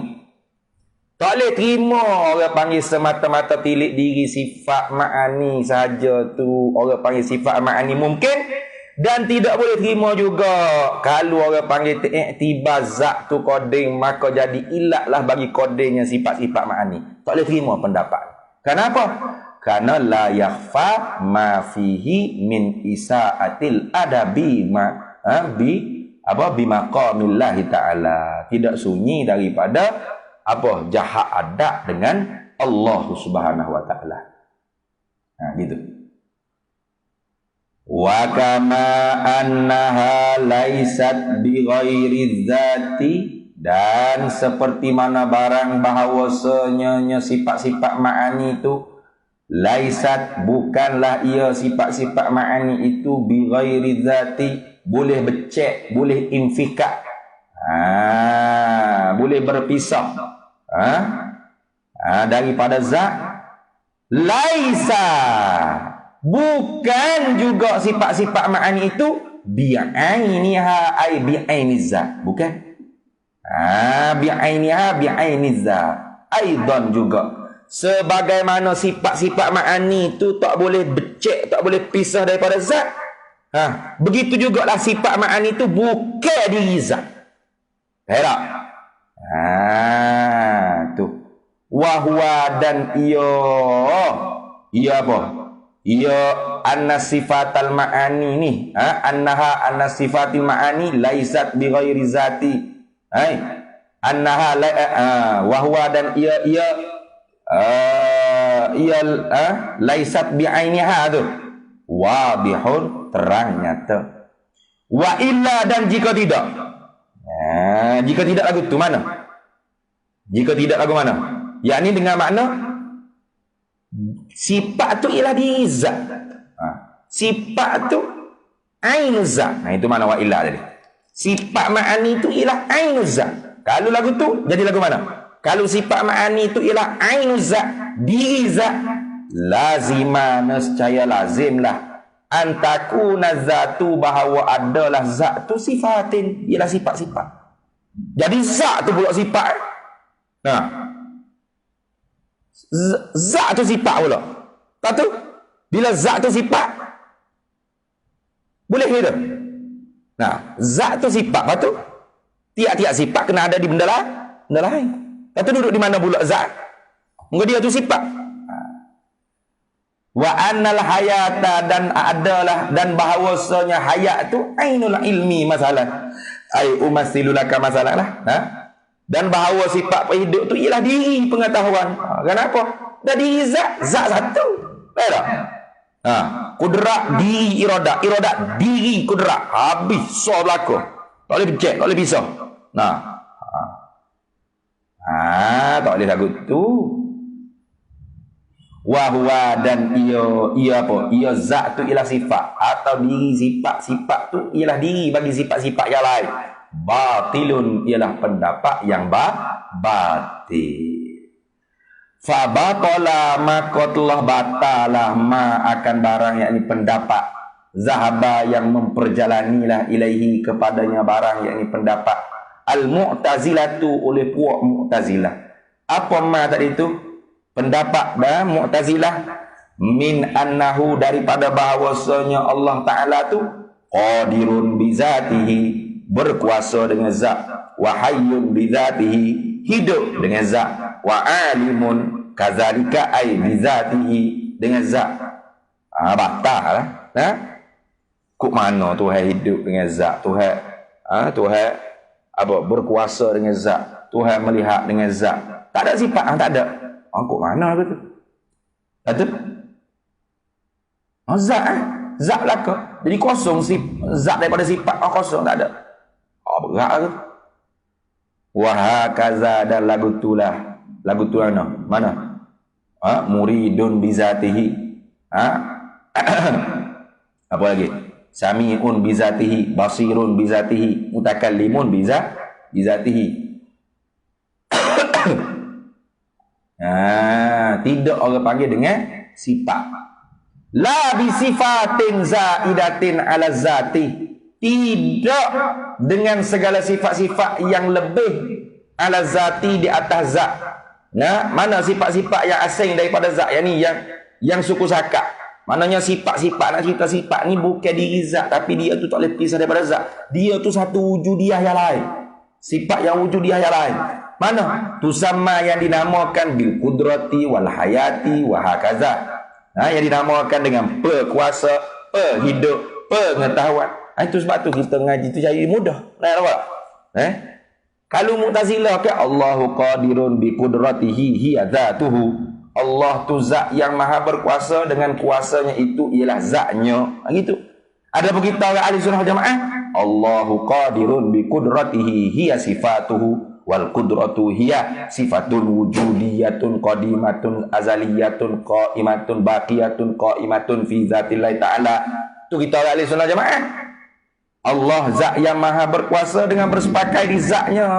Tak boleh terima orang panggil semata-mata tilik diri sifat ma'ani saja tu. Orang panggil sifat ma'ani mungkin. Dan tidak boleh terima juga kalau orang panggil i'tibar zat tu koding, maka jadi ilatlah bagi kodingnya sifat-sifat ma'ani. Tak boleh terima pendapat. Kenapa? Karena la yakhfa ma fihi min isa'atil adabi bi maqamillahi ta'ala. Tidak sunyi daripada jahat adab dengan Allah Subhanahu wa taala. Gitu. Wa kama annaha laisat bi ghairi dzati, dan seperti mana barang bahawasanya sifat-sifat ma'ani itu laisat, bukanlah ia sifat-sifat ma'ani itu bi ghairi dzati, boleh becek, boleh infikak, boleh berpisah daripada zat. Laisa, bukan juga sifat-sifat ma'ani itu bi'ainiha ay bi'ainizat, bukan. Bi'ainiha bi'ainizat aidan juga, sebagaimana sifat-sifat ma'ani itu tak boleh becek, tak boleh pisah daripada zat. Begitu juga lah sifat ma'ani itu bukan diri zat. Tak? Tu wahwa, dan ia apa? Ia anna-sifatal ma'ani ni, annaha anna-sifatil ma'ani laisat bi ghairi zati. Annaha wahwa, dan ia laisat bi ainiha tu wadihun, terang nyata. Wa illa, dan jika tidak, jika tidak lagu tu mana? Jika tidak lagu mana? Yakni dengan makna sifat tu ialah diri zat. Sifat tu ainu zat. Itu mana wa illa tadi. Sifat ma'ani tu ialah ainu zat. Kalau lagu tu jadi lagu mana? Kalau sifat ma'ani tu ialah ainu zat, diri zat, lazima, nescaya lazimlah antakuna zatu, bahawa adalah zat tu sifatin, ialah sifat-sifat. Jadi zat tu pula sifat. Zat tu sifat pula. Tak tu? Bila zat tu sifat, boleh gitu. Zat tu sifat. Lepas tu tiap-tiap sifat kena ada di benda lain. Lepas tu duduk di mana pula zat? Mungkin dia tu sifat. Wa annal hayata, dan adalah, dan bahawasanya hayat tu ainul ilmi masalah. Ai umasilulaka masalah lah. Dan bahawa sifat hidup tu ialah diri pengetahuan. Kenapa? Dah diri zat satu. Tak? Kudrat diri iradat, iradat diri kudrat. Habis so berlaku. Tak boleh becek, tak boleh pisah. Tak boleh lagu tu. Wahwa, dan ia apa? Ia zat tu ialah sifat, atau diri sifat tu ialah diri bagi sifat-sifat yang lain. Batilun, ialah pendapat yang batil. Fa batala, maka telah batalah ma akan barang, yakni pendapat zahaba yang memperjalanilah ilaihi kepadanya barang, yakni pendapat al-mu'tazilatu, oleh puak mu'tazilah. Apa ma tadi itu? Pendapat mu'tazilah min annahu, daripada bahawasanya Allah Ta'ala tu qadirun bizatihi, berkuasa dengan zat, wa hayyun bizatihi, hidup dengan zat, wa alimun kadzalika ay bizatihi, dengan zat. Batal lah. Kok mana Tuhan hidup dengan zat Tuhan? Tuhan apa berkuasa dengan zat, Tuhan melihat dengan zat. Tak ada sifat, tak ada. Kok mana betul? Betul? Zat zat belaka. Jadi kosong zat daripada sifat kosong, tak ada. Berat tu. Wahakaza dan lagu tulah. Lagu tu mana? Muridun bizatihi. Apa lagi? Sami'un bizatihi, basirun bizatihi, mutakallimun bizatihi. Tidak orang panggil dengan sifat. La bi sifatin zaidatin ala zati. Tidak dengan segala sifat-sifat yang lebih ala zati di atas zat. Nah, mana sifat-sifat yang asing daripada zat yang ni, yang suku sakak. Maknanya sifat-sifat, nak cerita sifat ni bukan diri zat, tapi dia tu tak boleh pisah daripada zat. Dia tu satu wujudiah yang lain. Sifat yang wujudiah yang lain. Mana? Tu sama yang dinamakan bil qudrati wal hayati wa hakaza. Yang dinamakan dengan perkuasa, perhidup, pengetahuan. Itu sebab tu kita ngaji tu cari mudah. Nampak? Kalau Mu'tazilah ke Allahu qadirun bi qudratihi hiya dzatuhu. Allah tu zat yang maha berkuasa, dengan kuasanya itu ialah zatnya. Gitu. Ada pun kita orang ahli sunnah jamaah, Allahu qadirun bi qudratihi hiya sifatuhu wal qudratu hiya sifatun wujudiyatun qadimatun azaliyatun qaimatun baqiyatun qaimatun fi zatillah ta'ala. Tu kita orang ahli sunnah jamaah. Allah zat yang maha berkuasa dengan bersepakai di zatnya.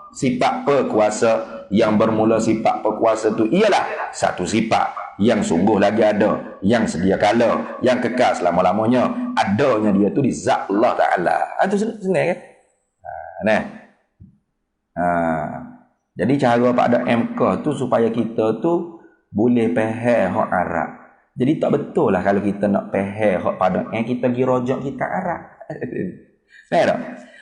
Sifat perkuasa, yang bermula sifat perkuasa tu ialah satu sifat yang sungguh lagi ada, yang sedia kala, yang kekal selama-lamanya. Adanya dia tu di zat Allah Ta'ala. Itu senang kan? Jadi cara pada MK tu supaya kita tu boleh faham hak Arab. Jadi tak betul lah kalau kita nak faham hak pada kita pergi rojak kita Arab. Faham tak?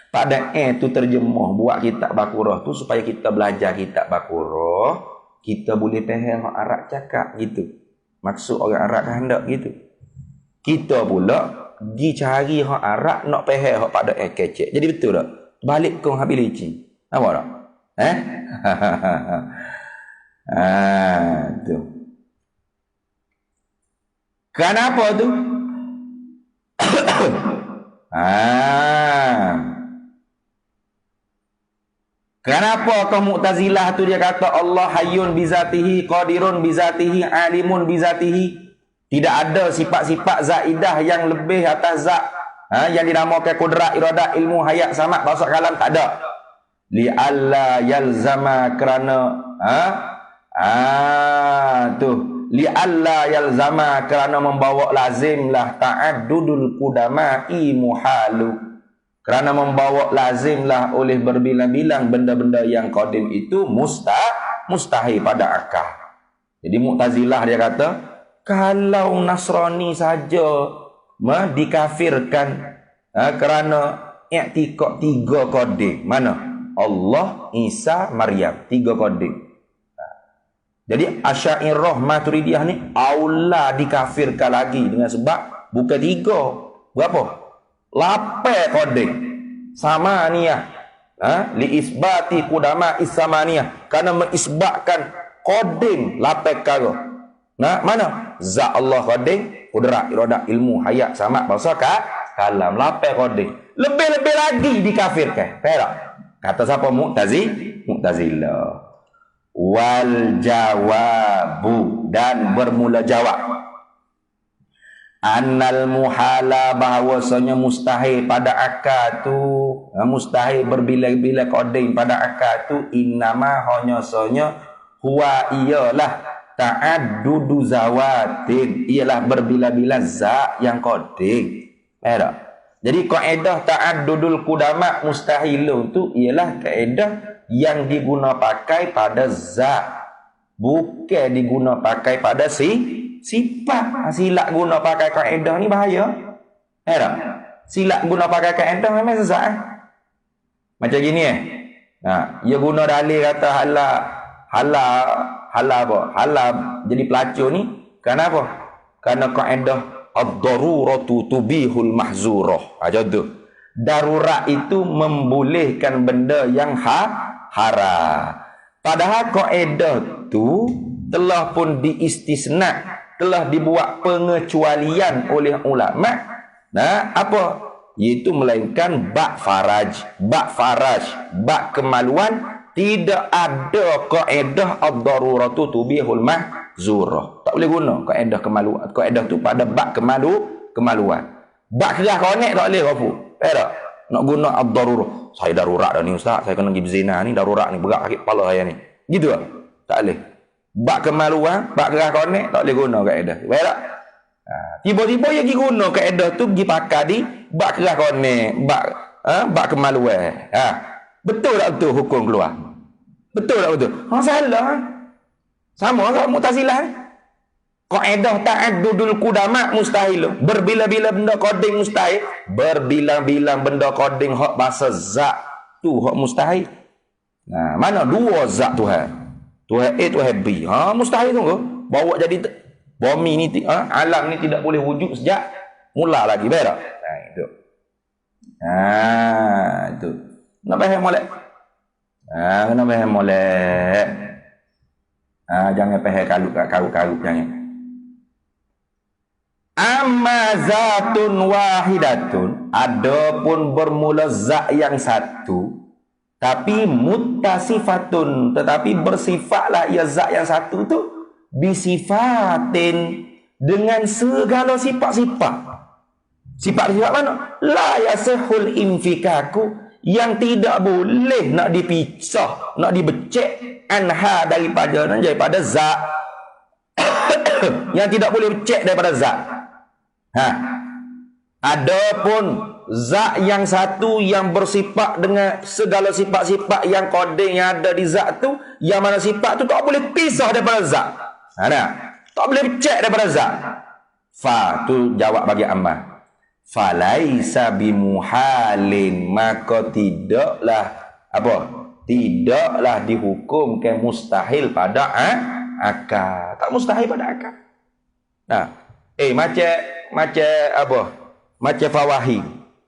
Pada tu terjemah buat kitab Baqarah tu supaya kita belajar kitab Baqarah, kita boleh faham hak Arab cakap gitu. Maksud orang Arab hendak gitu. Kita pula pergi cari hak Arab nak faham hak pada kecek. Jadi betul tak? Balik kong habis licin. Nampak tak? Tu. Kenapa tu? Kenapa kau Mu'tazilah tu dia kata Allah hayyun bizatihi, qadirun bizatihi, alimun bizatihi. Tidak ada sifat-sifat zaidah yang lebih atas zat. Yang dinamakan kudrat, iradat, ilmu, hayat, samat, bahasa kalam tak ada. Li'alla yalzama kerana li'alla yalzama kerana membawa lazimlah ta'addudul qudama'i muhalu. Kerana membawa lazimlah oleh berbilang-bilang benda-benda yang qadim itu mustahil pada akal. Jadi Mu'tazilah dia kata, kalau Nasrani saja dikafirkan kerana i'tiqad tiga qadim. Mana? Allah, Isa, Maryam, tiga qadim. Jadi Asy'ariyah Maturidiyah ni aula dikafirkan lagi dengan sebab bukan tiga. Berapa? 8 qadim. Samaniyah. Li isbati qudama isamaniyah. Karena mengisbatkan qadim 8 perkara. Mana? Zat Allah qadim, qudrat, iradat, ilmu, hayat, samat, bahasa kalam 8 qadim. Lebih-lebih lagi dikafirkan. Faham tak? Kata siapa? Mu'tazilah. Wal jawabu, dan bermula jawab. Annal muhala, bahawasanya mustahil pada akal tu, mustahil berbilang-bilang qadim pada akal tu, innama hanyasanya huwa ialah ta'addudu zawatin, ialah berbilang-bilang zat yang qadim. Tak? Jadi kaedah ta'addudul qudama mustahilun tu ialah kaedah yang diguna pakai pada zat, bukan diguna pakai pada sifat. Silap guna pakai kaedah ni bahaya. Tak? Silap guna pakai kaedah memang sesat. Macam gini dia guna dalil kata halal jadi pelacur ni. Kenapa? Kerana kaedah ad-daruratu tubihul mahzurah. Macam tu. darurat itu membolehkan benda yang haram. Padahal kaedah tu telah pun diistisna, telah dibuat pengecualian oleh ulama. Nah, apa? Iaitu melainkan bak faraj, bak kemaluan, tidak ada kaedah ad-daruratu tubihul mahzurah. Tak boleh guna kaedah kemaluan. Kaedah tu pada bak kemaluan. Bak kerah konek tak boleh apa? Tak? Nak guna ad-darurah. Saya darurat dah ni ustaz, saya kena pergi berzina ni, darurat ni, berat sakit kepala saya ni. Gitu tak? Tak boleh. Bak kemaluan, bak kerah konek tak boleh guna kaedah. Baik tak? Tiba-tiba dia pergi guna kaedah tu pergi pakai di bak kerah konek, bak kemaluan. Betul tak betul hukum keluar? Betul tak betul? Salah. Sama dengan Mu'tazilah. Kaedah ta'addudul qudama mustahil. Berbila-bila benda koding mustahil. Berbilang-bilang benda koding hak bahasa zat tu hak mustahil. Nah, mana dua zat Tuhan? Tuhan A, Tuhan B. Mustahil tu ke? Bawa jadi bumi ni, alam ni tidak boleh wujud sejak mula lagi. Baik tak? Itu. Itu. Nak faham molek? Kena faham molek. Jangan faham karut-karut jangan. Amma zatun wahidatun, adapun bermula zat yang satu, tapi muttasifatun, tetapi bersifatlah ia zat yang satu tu bisifatin, dengan segala sifat-sifat. Sifat-sifat mana? La yasihul infikaku, yang tidak boleh nak dipisah, nak dibecek anha daripada zat. Yang tidak boleh becek daripada zat. Adapun zat yang satu yang bersifat dengan segala sifat-sifat yang koding yang ada di zat tu, yang mana sifat tu tak boleh pisah daripada zat. Tak boleh becek daripada zat. Tu jawab bagi amal. Falaisa bimuhalin, maka tidaklah dihukumkan mustahil pada akal. Tak mustahil pada akal. Macam apa? Macam fawahi.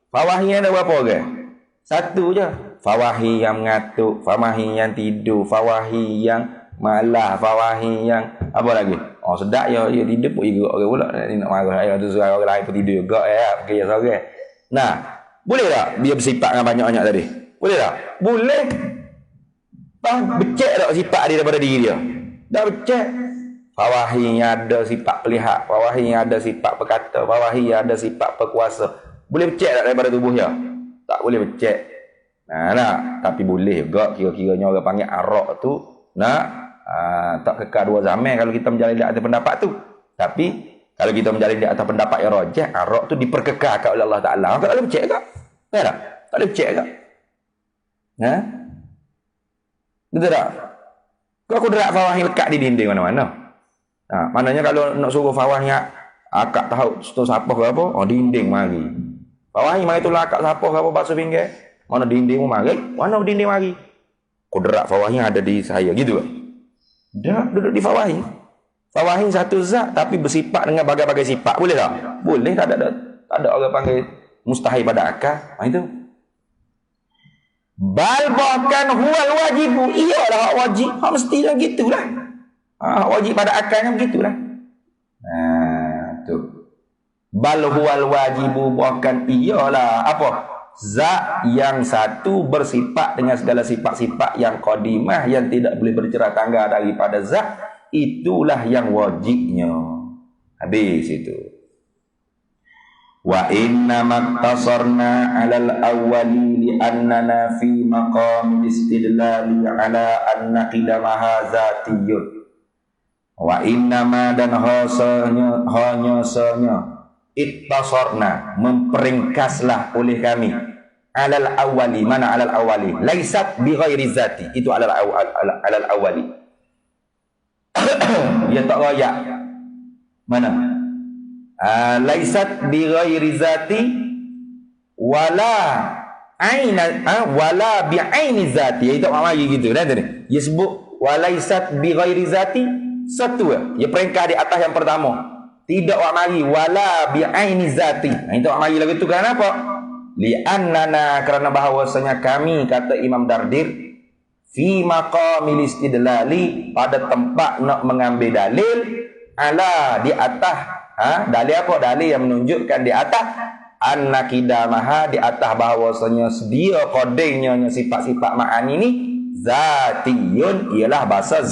Fawahi ada berapa orang? Satu je. Fawahi yang mengatuk, fawahi yang tidur, fawahi yang malah, fawahi yang apa lagi? Sedap ya tidur pun gerak orang pula. Ni nak marah saya tu suara orang lain pun tidur gerak pakai seorang. Nah, boleh tak dia bersifat dengan banyak-banyak tadi? Boleh tak? Boleh. Becek tak sifat dia daripada diri dia? Dah becek. Fawahi yang ada sifat pelihat, fawahi yang ada sifat perkata, fawahi yang ada sifat perkuasa. Boleh becek tak daripada tubuh dia? Tak boleh becek. Tapi boleh juga kira-kiranya orang panggil arak tu tak kekal dua zaman kalau kita menjalin di atas pendapat tu. Tapi kalau kita menjalin di atas pendapat yang rajih, arak tu diperkekalkan oleh Allah Ta'ala. Tak boleh becek tak? Tak boleh becek tak? Betul tak? Kau kudrat fawahi lekat di dinding mana-mana. Maknanya kalau nak suruh fawahi akak tahu siapa ke apa, dinding mari. Fawahi mari tu lah akak siapa ke apa bakso pinggir. Mana dinding mari? Mana dinding mari? Kudrat fawahi ada di saya gitu ke? Dah duduk di fawahi. Fawahi satu zat tapi bersifat dengan berbagai sifat. Boleh tak? Boleh. Tak ada orang panggil mustahil pada akal. Itu. Bal bahkan huwal wajibu. Iyalah hak wajib. Hak mestilah gitulah. Wajib pada akalnya begitulah. Tu. Bal huwal wajibu, bahkan iyalah apa? Zat yang satu bersifat dengan segala sifat-sifat yang qadimah yang tidak boleh bercerai tangga daripada zat, itulah yang wajibnya. Habis itu. Wa inna maktasarna 'alal awwali li annana fi maqam istidlali 'ala anna qidamaha zatiyun. Wa inna ma dan hanya ittasarna, memperingkaslah oleh kami 'alal awwali. Mana 'alal awwali? Laisat bi ghairi zati. Itu 'alal awwali. Dia tak royak. Mana? Laisat bi ghairi zati wala aina wala bi aini zati. Itu mari gitu dah tadi. Dia sebut walaisat bi ghairi zati satu. Dia peringkat di atas yang pertama. Tidak wak mari wala bi aini zati. Itu wak mari lagi tu kenapa? li'annana kerana bahawasanya kami, kata Imam Dardir, fi maqamil istidlali, pada tempat nak mengambil dalil, ala di atas, dalil apa? Dalil yang menunjukkan di atas anna kidamaha, di atas bahawasanya sedia kodenya sifat-sifat ma'ani ni zatiyun, ialah bahasa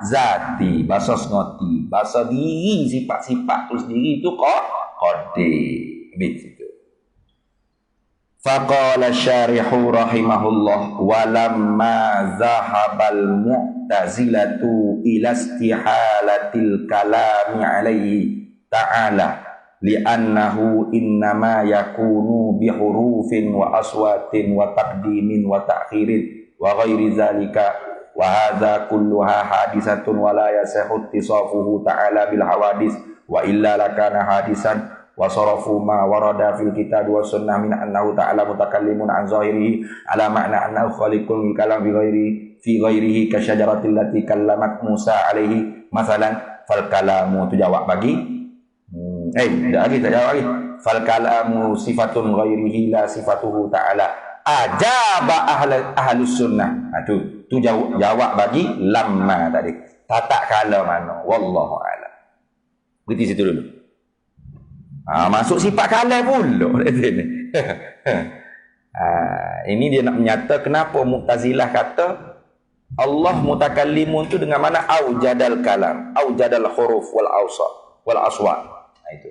zati, bahasa ngoti, bahasa diri, sifat-sifat tu sendiri tu qadi. Begitu. Faqala syarihu rahimahullah, walamma zahabal mu'tazilatu ila istihalatil kalami alaihi ta'ala li'annahu innama yakunu bihurufin wa aswatin wa taqdimin wa ta'khirin wa ghairi zalika wa hadha kulluha hadisatun wa la yasihu ittisafuhu ta'ala bil hawadis wa illa lakana hadisan wa sarafu ma warada fil kitab wa sunnah min annahu ta'ala mutakallimun an zahirihi ala ma'na annahu khaliqun kalam bi ghairi fi ghairihi ka syajaratil lati kallamat Musa alaihi masalan. Fal kalamu tu jawab bagi tak jawab lagi. Fal kalamu sifatun ghairihi la sifatuhu ta'ala ajaba ahlus sunnah. Tu jawab bagi lamma tadi. Tak kala mana, wallahu a'lam. Berhenti situ dulu. Masuk sifat kalam pula. Ini dia nak menyata kenapa Mu'tazilah kata Allah mutakallimun tu dengan mana aujadal kalam, aujadal huruf wal awsat wal aswat. Itu.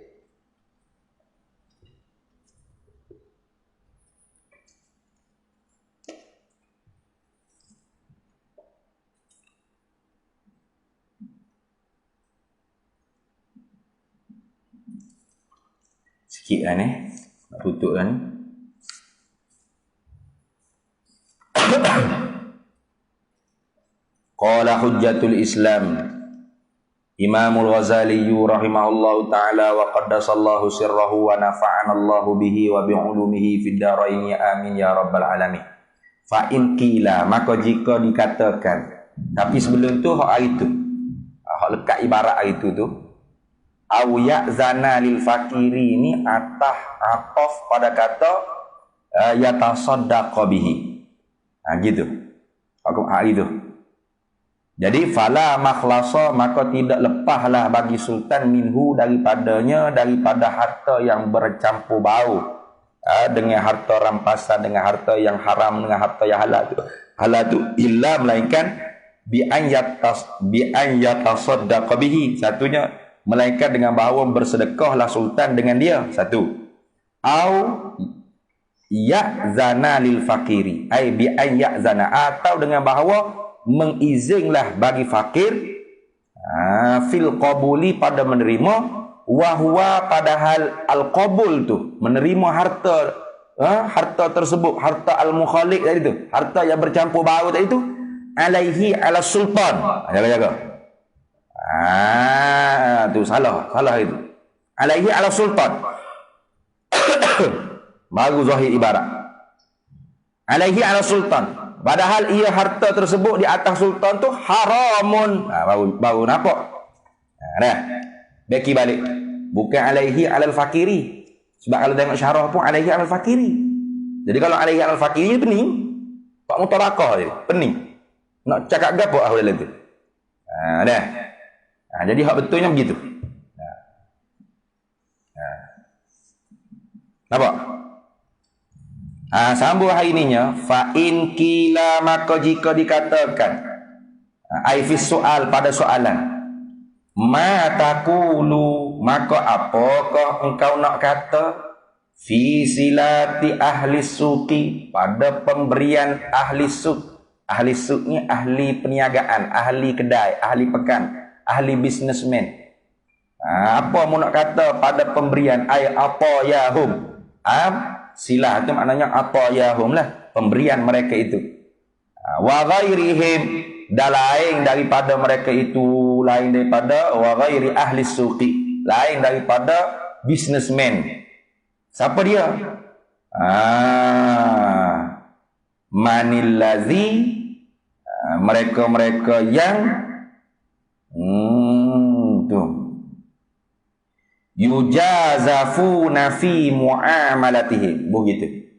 Sikit lah ni. Nak tutup lah ni. Qala hujjatul Islam Imamul Ghazali rahimahullahu ta'ala wa qaddasallahu sirrahu wa nafa'anallahu bihi wa bi'ulumihi fid daraini amin ya rabbal alamin. Fa in qila, maka jika dikatakan, tapi sebelum tu hak hari tu, hak lekat ibarat hari tu au ya'zana lil fakiri, ini ataf pada kata yatasaddaqa bihi. Gitu. Hari tu. Jadi fala makhlasa, maka tidak lepaslah bagi sultan minhu daripadanya, daripada harta yang bercampur bau dengan harta rampasan, dengan harta yang haram, dengan harta yang halal tu illa melainkan bi an yatasaddaqa bihi. Satunya melainkan dengan bahawa bersedekahlah sultan dengan dia. Satu. Au ya'zana lil fakiri, ai bi an ya'zana, atau dengan bahawa mengizinlah bagi fakir fil qabuli, pada menerima, wa huwa, padahal al qabul tu menerima harta tersebut, harta al mukhaliq tadi tu, harta yang bercampur bau tadi tu, alaihi ala sultan. Jaga-jaga. Tu salah itu. Alaihi ala sultan. Baru zahir ibarat. Alaihi ala sultan. Padahal ia harta tersebut di atas sultan tu haramun. Baru nampak. Dah. Beki balik. Bukan alaihi alal fakiri. Sebab kalau tengok syarah pun alaihi alal fakiri. Jadi kalau alaihi alal fakiri pening. Pak mutarakah je. Pening. Nak cakap gapo ah dalam tu. Dah. Jadi hak betulnya begitu. Nampak? Sambung hari ininya, fa in kila, maka jika dikatakan, ai fi soal, pada soalan, ma taqulu, maka apakah engkau nak kata, fi silati ahli suqi, pada pemberian ahli suq. Ahli suq ni ahli perniagaan, ahli kedai, ahli pekan, ahli businessman. Apa mu nak kata pada pemberian, ai apa yahum, silah itu maknanya atayahum lah, pemberian mereka itu. Wa ghairihim, dan lain daripada mereka itu, lain daripada wa ghairi ahli suqi, lain daripada businessman. Siapa dia? Manillazi, mereka-mereka yang yujazafuna fi muamalatihim, begitu.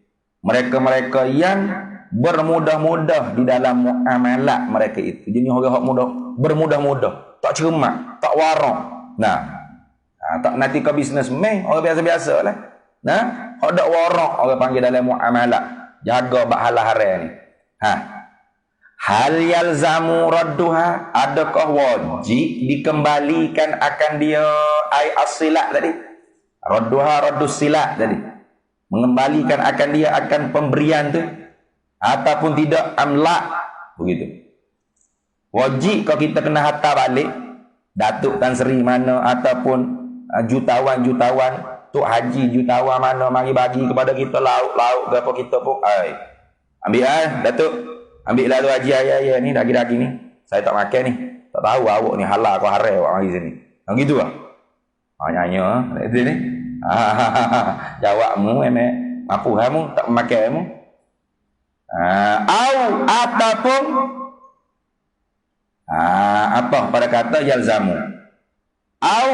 Mereka-mereka yang bermudah-mudah di dalam muamalat mereka itu. Jadi orang mudah bermudah-mudah, tak cermat, tak warok. Nah, tak nanti ke bisnesmen, orang biasa-biasa lah. Nah, ada warok orang panggil dalam muamalat. Jaga bak halal haram ni. Hal yalzamu radduha, adakah wajib dikembalikan akan dia ai as-silat tadi? Radduha raddus silat tadi. Mengembalikan akan dia akan pemberian tu ataupun tidak amlak begitu. Wajib kalau kita kena hantar balik datuk tan seri mana ataupun jutawan-jutawan tok haji jutawan mana mari bagi kepada kita lauk-lauk apa kita pun ambil datuk ambil lah tu haji ayah ni daging-daging ni saya tak makan ni tak tahu awak ni halal ke haram awak mari sini gitu ah nyanyi itu ni jawabmu emek mampu kamu tak memakai kamu ataupun apa pada kata yalzamu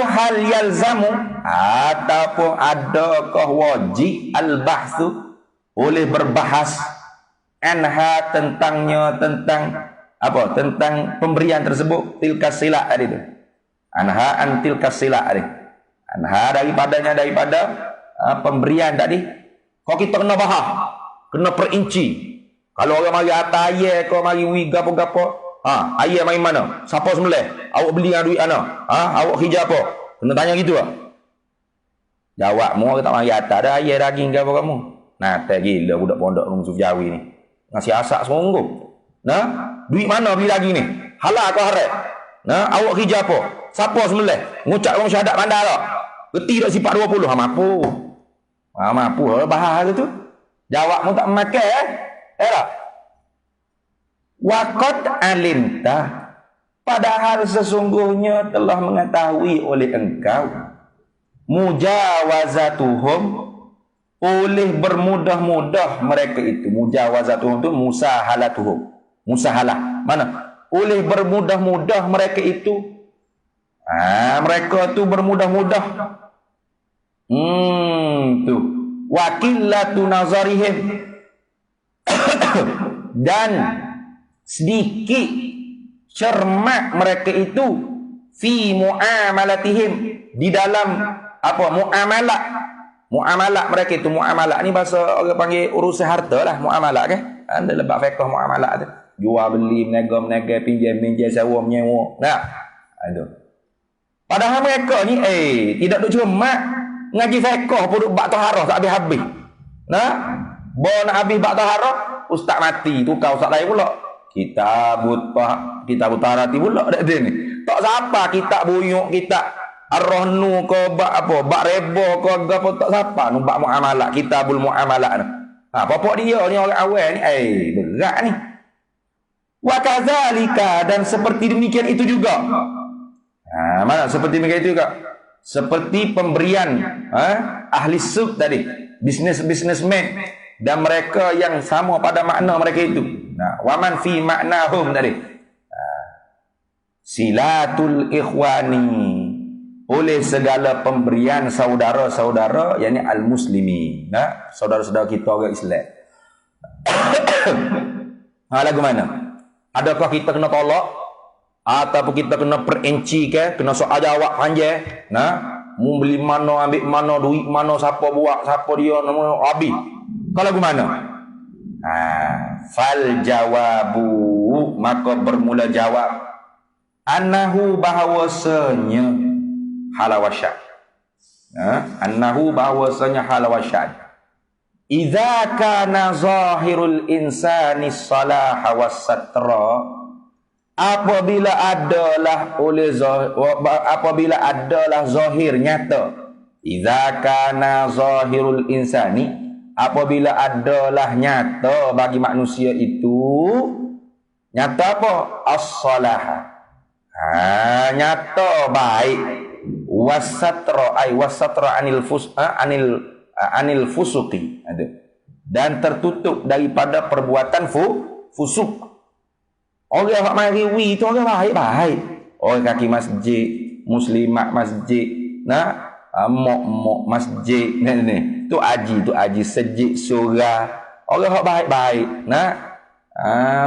hal yalzamu ataupun adakah wajib al-bahsu oleh berbahas anha tentangnya tentang apa tentang pemberian tersebut tilkas silat tadi tu anha antil kasilat tadi anha daripada pemberian tadi kau kita kena bahas kena perinci kalau orang mari atas ayah kau mari wi gapo-gapo ayah main mana siapa sembelih awak beli dengan duit mana awak kerja apa kena tanya gitu ah jawabmu orang tak mari atas dah ayah daging gapo kamu nah tak gila budak pondok musuh Jawi ni ngasih asak sungguh nah duit mana beli daging ni halal ke haram nah awak kerja apa siapa sembelih ngucap kamu syahadat bandar tak reti tak sifat 20 mampu mampu bahas tu jawabmu tak memakai tak waqad alimta padahal sesungguhnya telah mengetahui oleh engkau mujawazatuhum oleh bermudah-mudah mereka itu mujawazatuhum tu musahalah mana oleh bermudah-mudah mereka itu mereka tu bermudah-mudah tu wakillatu nazarihim dan sedikit cermat mereka itu fi muamalatihim di dalam apa muamalat mereka itu muamalat ni bahasa orang panggil urusan harta lah muamalat kan anda lebak fiqh muamalat tu jual beli menega pinjam sewa menyewa nah itu padahal mereka ni tidak duk cermat ngaji fiqh pun duk bak taharah tak habis-habis nah bo nak habis bak taharah ustaz mati tukar ustaz lain pula kitab utarati pula dak dia ni tak siapa kitab buyuk kitab ar-rahnu ke bak reba ke apa tak siapa nu bak muamalat kitabul muamalat pokok dia ni orang awal ni berat ni wa kadzalika dan seperti demikian itu juga mana seperti demikian itu juga seperti pemberian ahli sub tadi bisnesmen dan mereka yang sama pada makna mereka itu waman fi maknahum tadi silatul ikhwani oleh segala pemberian saudara-saudara yakni al-muslimi saudara-saudara kita orang Islam lagu mana adakah kita kena tolak ataupun kita kena perinci ke kena soal jawab panjang mu beli mana ambil mana duit mana siapa buat siapa dia nama habis kalau lagu mana fal jawabu maka bermula jawab annahu bahawasanya halawasyad annahu bahawasanya halawasyad idza kana zahirul insani salaha was-satra apabila adalah zahir nyata idza kana zahirul insani apabila adalah nyata bagi manusia itu nyata apa as-salaha nyata baik wasatra anil fusuqi dan tertutup daripada perbuatan fusuk orang yang mari wi tu orang baik orang kaki masjid muslimat masjid mok masjid ni tu aji sejik surah Orang hok baik-baik. Nah,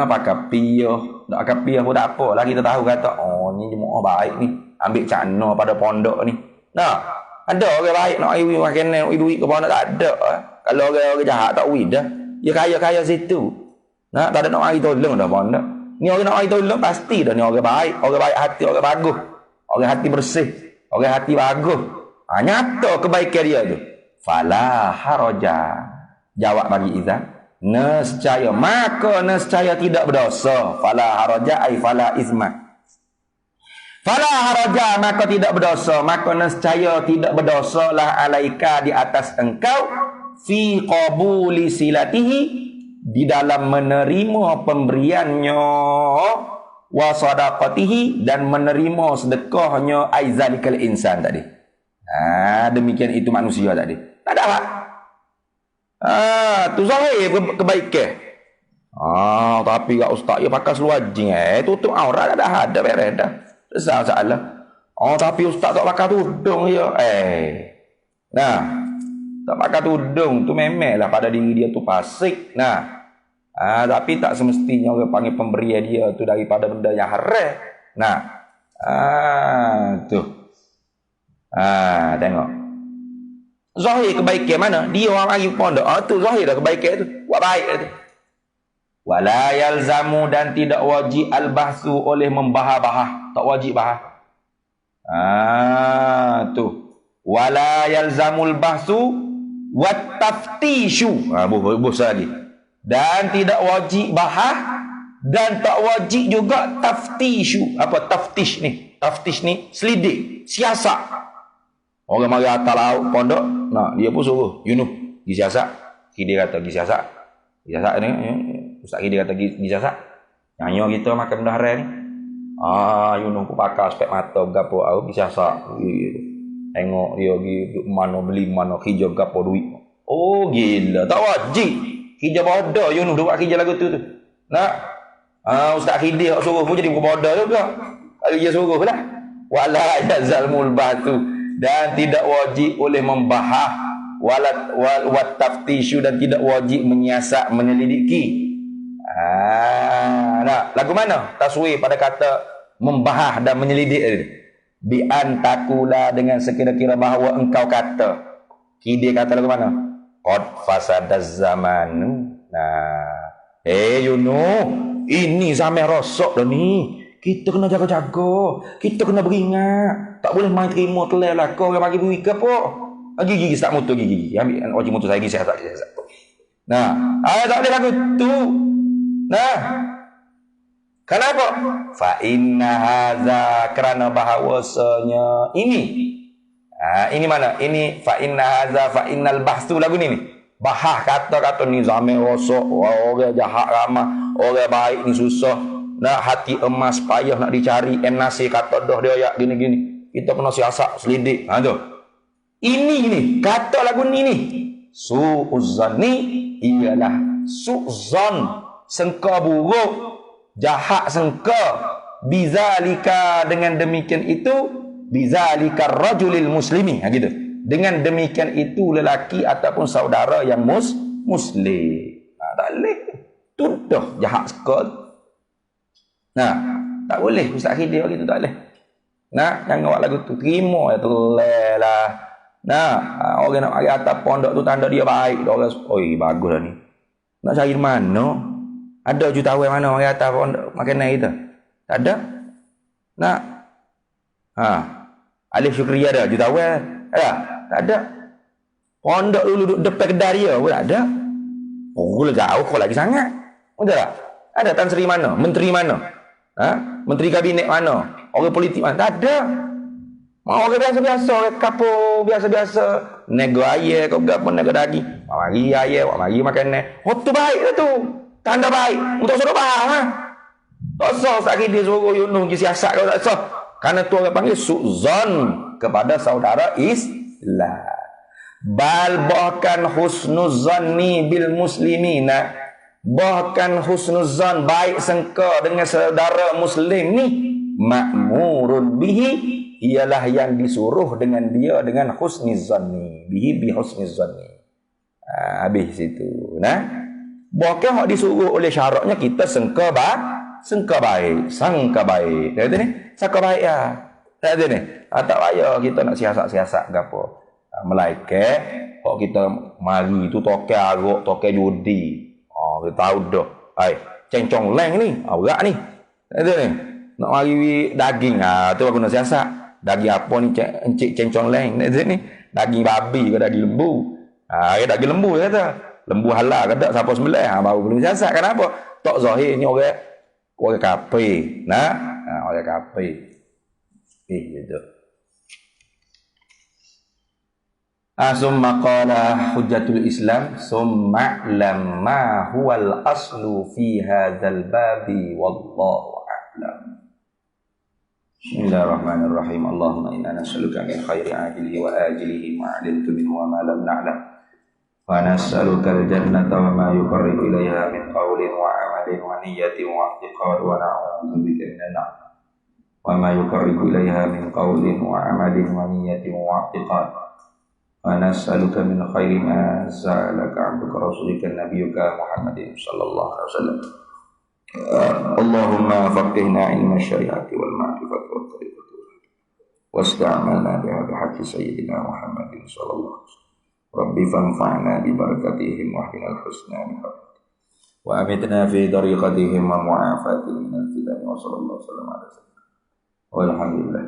pakai piah. Tak pakai piah pun tak apa lah. Kita tahu kata, oh ni jemaah baik ni. Ambil cana pada pondok ni. Nah, ada orang baik nak makan nak duit ke pondok tak ada. Kalau orang jahat tak wid dah. Dia kaya-kaya situ. Nah, tak ada nak mari tolong dah pondok. Ni orang nak mari tolong pasti dah ni orang baik. Orang baik hati, orang bagus. Orang hati bersih. Orang hati bagus. Nyata kebaikan dia tu. Fala haraja. Jawab bagi Izan. Nescaya. Maka nescaya tidak berdosa. Fala haraja ay fala isma. Fala haraja maka tidak berdosa. Maka nescaya tidak berdosa lah alaika di atas engkau. Fi qabuli silatihi. Di dalam menerima pemberiannya. Wa sadaqatihi. Dan menerima sedekahnya. Aizalikal insan tadi. Demikian itu manusia tadi. Tak ada apa. Tu zahir kebaikan. Tapi kak ustaz ya pakai seluar jeans tutup aurat ada beres dah. Salah. Tapi ustaz tak pakai tudung ya. Nah, tak pakai tudung tu memelah pada diri dia tu fasik. Nah, tapi tak semestinya orang panggil pemberian dia tu daripada benda yang haram. Nah, tu. Tengok. Zahir kebaikan mana? Dia orang mari pondok. Tu zahir dah kebaikan tu. Buat baik tu. Wala yalzamu dan tidak wajib al-bahsu oleh membahas-bahas. Tak wajib bahas. Tu. Wala yalzamul bahsu wat taftishu. Bos lagi. Dan tidak wajib bahas dan tak wajib juga taftishu. Apa taftish ni? Taftish ni selidik, siasat. Orang mari atas laut pondok, nah dia pun suruh Yunus pergi siasat. Dia kata pergi siasat. Siasat ni, Ustaz dia kata pergi siasat. Nyanyo kita makan benda haram ni. Yunus pun pakai spek mata gapo pergi siasat. Tengok dia pergi mana beli mana hijau gapo duit. Oh gila, tak wajib. Hijau bodoh Yunus buat hijau lagu tu. Nah, Ustaz Khidir suruh pun jadi bodoh juga. Kalau dia suruh lah. Wala yazalmul batu. Dan tidak wajib oleh membahas wat taftishu dan tidak wajib menyiasat menyelidiki. Nah, lagu mana? Taswir pada kata membahas dan menyelidik. Bi antakula dengan sekira-kira bahawa engkau kata. Dia kata lagu mana? Qad fasadaz zamanu. Nah, Yunus, ini zaman rosak dah ni. Kita kena jaga-jaga. Kita kena beringat. Tak boleh main terima telah lah. Kau yang bagi duit ke apa? Gigi start motor gigi. Ambil wajib motor saya gigi saya tak. Nah, tak boleh lagu tu. Nah. Kenapa? Fa inna hadza kerana bahawasanya ini. Ini mana? Ini fa inna hadza fa innal bahsu lagu ni. Bahas kata-kata ni zaman rosak. Orang jahat ramah. Orang baik ni susah. Nah, hati emas payah nak dicari. Nasi kata dah dia ayat gini-gini. Kita kena siasat, selidik. Tu. Ini ni, kata lagu ni. Su'uzzan ni ialah su'zan. Sengka buruk. Jahat sengka. Bizalika dengan demikian itu. Bizalika rajulil muslimi. Gitu. Dengan demikian itu lelaki ataupun saudara yang muslim. Tak boleh. Tuduh jahat sengka. Nah, tak boleh Ustaz Khidir gitu tak boleh. Nah, jangan buat lagu tu. Terima ya lah. Nah, orang nak mari atas pondok tu tanda dia baik. Orang, oi bagus dah ni. Nak cari mana? Ada jutawan mana mari atas pondok makanan kita? Tak ada. Nah. Alif Syukriya ada jutawan. Ada? Tak ada. Pondok dulu duduk depan kedai dia pun tak ada. Oh, jauh kau lagi sangat. Betul tak? Ada Tan Sri mana? Menteri mana? Menteri kabinet mana? Orang politik mana? Tak ada. Orang biasa-biasa, orang kapur biasa-biasa. Nego ayah, kau berapa nego daging. Mari ayah, mari makan ni. Tu baik lah tu. Tanda baik. Untuk suruh faham. Tak sah Ustaz Khidir suruh Yunus pergi siasat kau tak sah. Karena tu orang panggil su'zon kepada saudara Islam. Bal bahkan husnuzanni bil muslimina. Bahkan husnuzan baik sengka dengan saudara muslim ni ma'murun bihi ialah yang disuruh dengan dia dengan husnizanni bihi bi husnizanni. Habis situ. Nah, Bukan hak disuruh oleh syaratnya kita sangka baik. Tak ada ni, sangka baik ya. Tak ada ni. Tak payah kita nak siasat-siasat ke apa. Melainkan hak kita mari tu toke arak, toke judi. Kita tahu dah. Cencong leng ni, berat ni. Tak ada ni. Nak mari daging, tu aku nak siasat. Daging apa ni encik cencong leng. Tak ada ni. Daging babi ke daging lembu. Daging lembu kata. Lembu halal ke tak siapa sembelih baru belum siasat. Kenapa? Tok zahir ni orang kafir. Orang kafir. Gitu. Summa qala hujjatul Islam summa lamma huwal aslu fi hadzal babi wallahu a'lam. Bismillahirrahmanirrahim. Allahumma inna nas'aluka min khairi ajilihi wa ajilihi ma 'alimtu minhu wa ma lam na'lam. Wa nas'aluka al-jannata wa ma yuqarribu ilayha min qawlin wa 'amalin wa niyyatin wa i'tiqad wa na'udzu bika minan nar. Wa ma yuqarribu ilayha min qawlin wa 'amalin wa niyyatin wa i'tiqad. Wa nas'aluka min khairi ma sa'alaka 'abduka rasulika nabiyyuka Muhammadin sallallahu alaihi wasallam. Allahumma faqihna ilma syari'ati wal ma'rifati wat tariqati wasta'malna biha bihaqqi sayyidina Muhammadin sallallahu alaihi wasallam. Rabbi fanfa'na bi barakatihim wa hdina al-husna min rahmatik wa amitna fi tariqatihim wa mu'afatihim min al-fitan wa sallallahu alaihi wasallam ala sayyidina walhamdulillah.